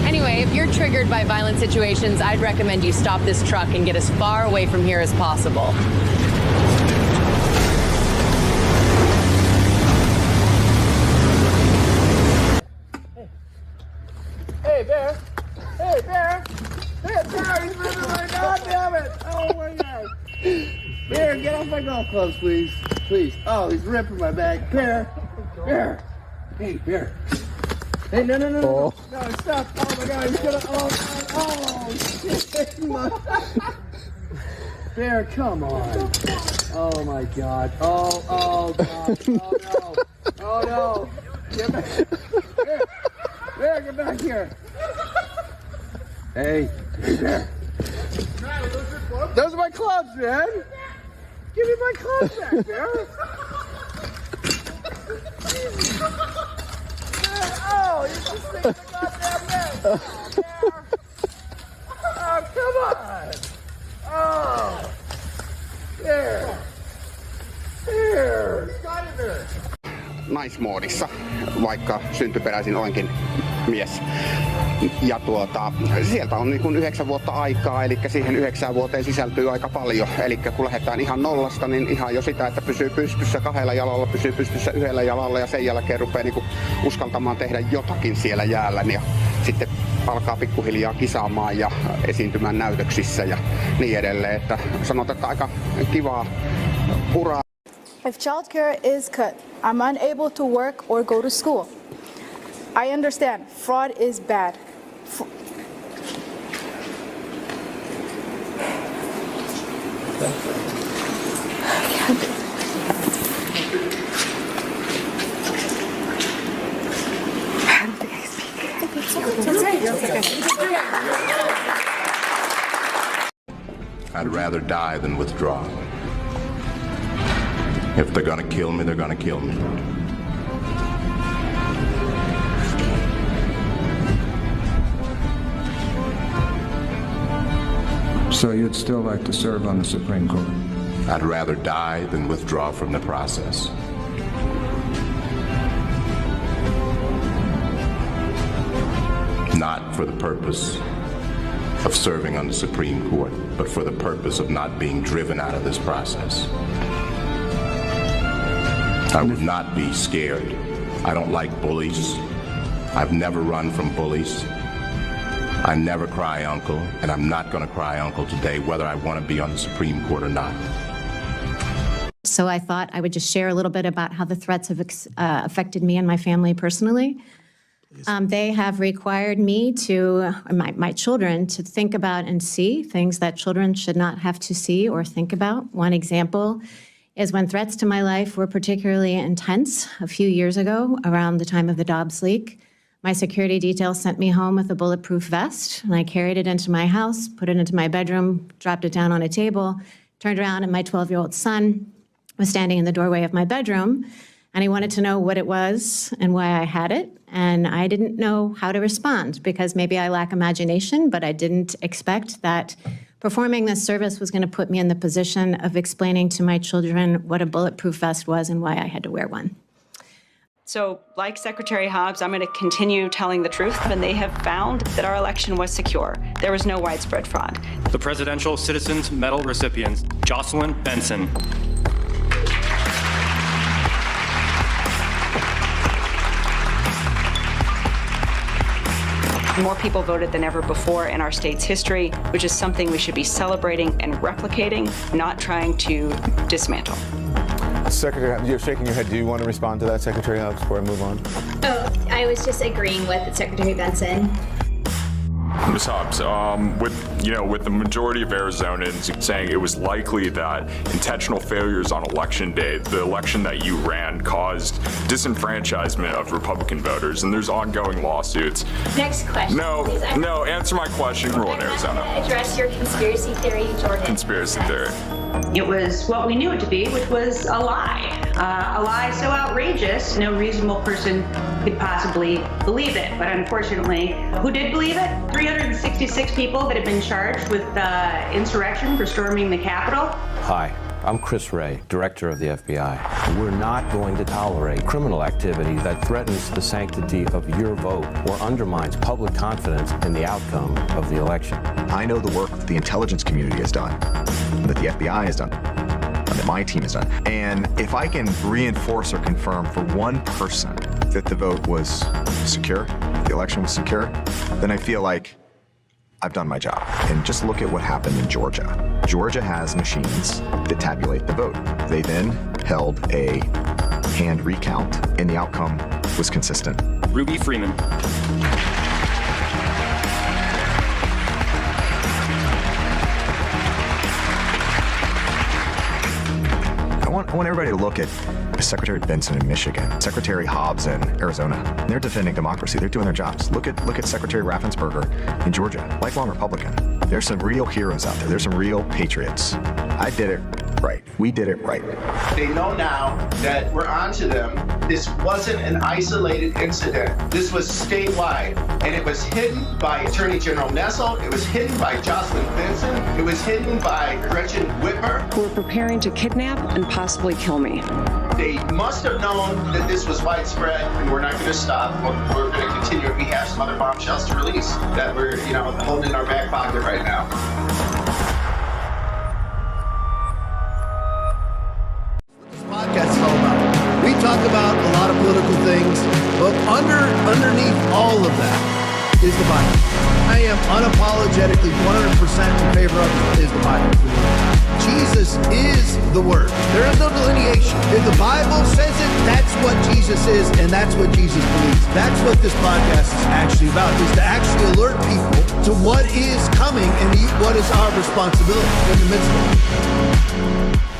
Anyway, if you're triggered by violent situations, I'd recommend you stop this truck and get as far away from here as possible. Hey, Bear! Hey, Bear! Hey, Bear! He's moving right now! Damn it! Oh my God! Bear, get off my golf clubs, please. Please. Oh, he's ripping my bag. Bear. Bear. Hey, Bear. Hey, no. No, stop. Oh, my God. He's gonna. Oh, shit. Bear, come on. Oh, my God. Oh, God. Oh, no. Get back. Bear, get back here. Hey, Bear. Those are my clubs, man. Give me my clubs back, Bear. Oh, you just think the goddamn net. Oh, come on. Oh. There. Naismoodissa, vaikka syntyperäisin olenkin mies. Ja sieltä on niin kuin 9 vuotta aikaa, eli siihen 9 vuoteen sisältyy aika paljon. Eli kun lähdetään ihan nollasta, niin ihan jo sitä, että pysyy pystyssä 2 jalalla, pysyy pystyssä 1 jalalla ja sen jälkeen rupeaa niin kuin uskaltamaan tehdä jotakin siellä jäällä. Ja sitten alkaa pikkuhiljaa kisaamaan ja esiintymään näytöksissä ja niin edelleen. Että sanotaan, että aika kivaa uraa. If childcare is cut, I'm unable to work or go to school. I understand fraud is bad. I'd rather die than withdraw. If they're gonna kill me, they're gonna kill me. So you'd still like to serve on the Supreme Court? I'd rather die than withdraw from the process. Not for the purpose of serving on the Supreme Court, but for the purpose of not being driven out of this process. I would not be scared. I don't like bullies. I've never run from bullies. I never cry uncle, and I'm not going to cry uncle today, whether I want to be on the Supreme Court or not. So I thought I would just share a little bit about how the threats have affected me and my family personally. They have required me to, my children, to think about and see things that children should not have to see or think about. One example is when threats to my life were particularly intense a few years ago, around the time of the Dobbs leak. My security detail sent me home with a bulletproof vest, and I carried it into my house, put it into my bedroom, dropped it down on a table, turned around, and my 12-year-old son was standing in the doorway of my bedroom, and he wanted to know what it was and why I had it, and I didn't know how to respond because maybe I lack imagination, but I didn't expect that performing this service was going to put me in the position of explaining to my children what a bulletproof vest was and why I had to wear one. So, like Secretary Hobbs, I'm going to continue telling the truth, and they have found that our election was secure. There was no widespread fraud. The Presidential Citizens Medal recipients, Jocelyn Benson. More people voted than ever before in our state's history, which is something we should be celebrating and replicating, not trying to dismantle. Secretary, you're shaking your head. Do you want to respond to that, Secretary Hobbs, before I move on? Oh, I was just agreeing with Secretary Benson. Ms. Hobbs, with the majority of Arizonans saying it was likely that intentional failures on election day, the election that you ran, caused disenfranchisement of Republican voters, and there's ongoing lawsuits. Next question. No, answer my question. Rule in Arizona. Address your conspiracy theory, Jordan. Conspiracy theory. It was what we knew it to be, which was a lie. A lie so outrageous, no reasonable person could possibly believe it. But unfortunately, who did believe it? 366 people that have been charged with insurrection for storming the Capitol. Hi, I'm Chris Wray, Director of the FBI. We're not going to tolerate criminal activity that threatens the sanctity of your vote or undermines public confidence in the outcome of the election. I know the work that the intelligence community has done, that the FBI has done, that my team has done. And if I can reinforce or confirm for one person that the vote was secure, the election was secure, then I feel like I've done my job. And just look at what happened in Georgia. Georgia has machines that tabulate the vote. They then held a hand recount, and the outcome was consistent. Ruby Freeman. I want everybody to look at Secretary Benson in Michigan, Secretary Hobbs in Arizona. They're defending democracy. They're doing their jobs. Look at Secretary Raffensperger in Georgia, lifelong Republican. There's some real heroes out there. There's some real patriots. I did it right. We did it right. They know now that we're onto them. This wasn't an isolated incident. This was statewide, and it was hidden by Attorney General Nessel. It was hidden by Jocelyn Benson. It was hidden by Gretchen Whitmer. Who were preparing to kidnap and possibly kill me. They must have known that this was widespread, and we're not going to stop. We're going to continue. We have some other bombshells to release that we're, holding in our back pocket right now. Podcast is all about. We talk about a lot of political things, but underneath all of that is the Bible. I am unapologetically 100% in favor of is the Bible. Jesus is the Word. There is no delineation. If the Bible says it, that's what Jesus is, and that's what Jesus believes. That's what this podcast is actually about, is to actually alert people to what is coming and what is our responsibility in the midst of it.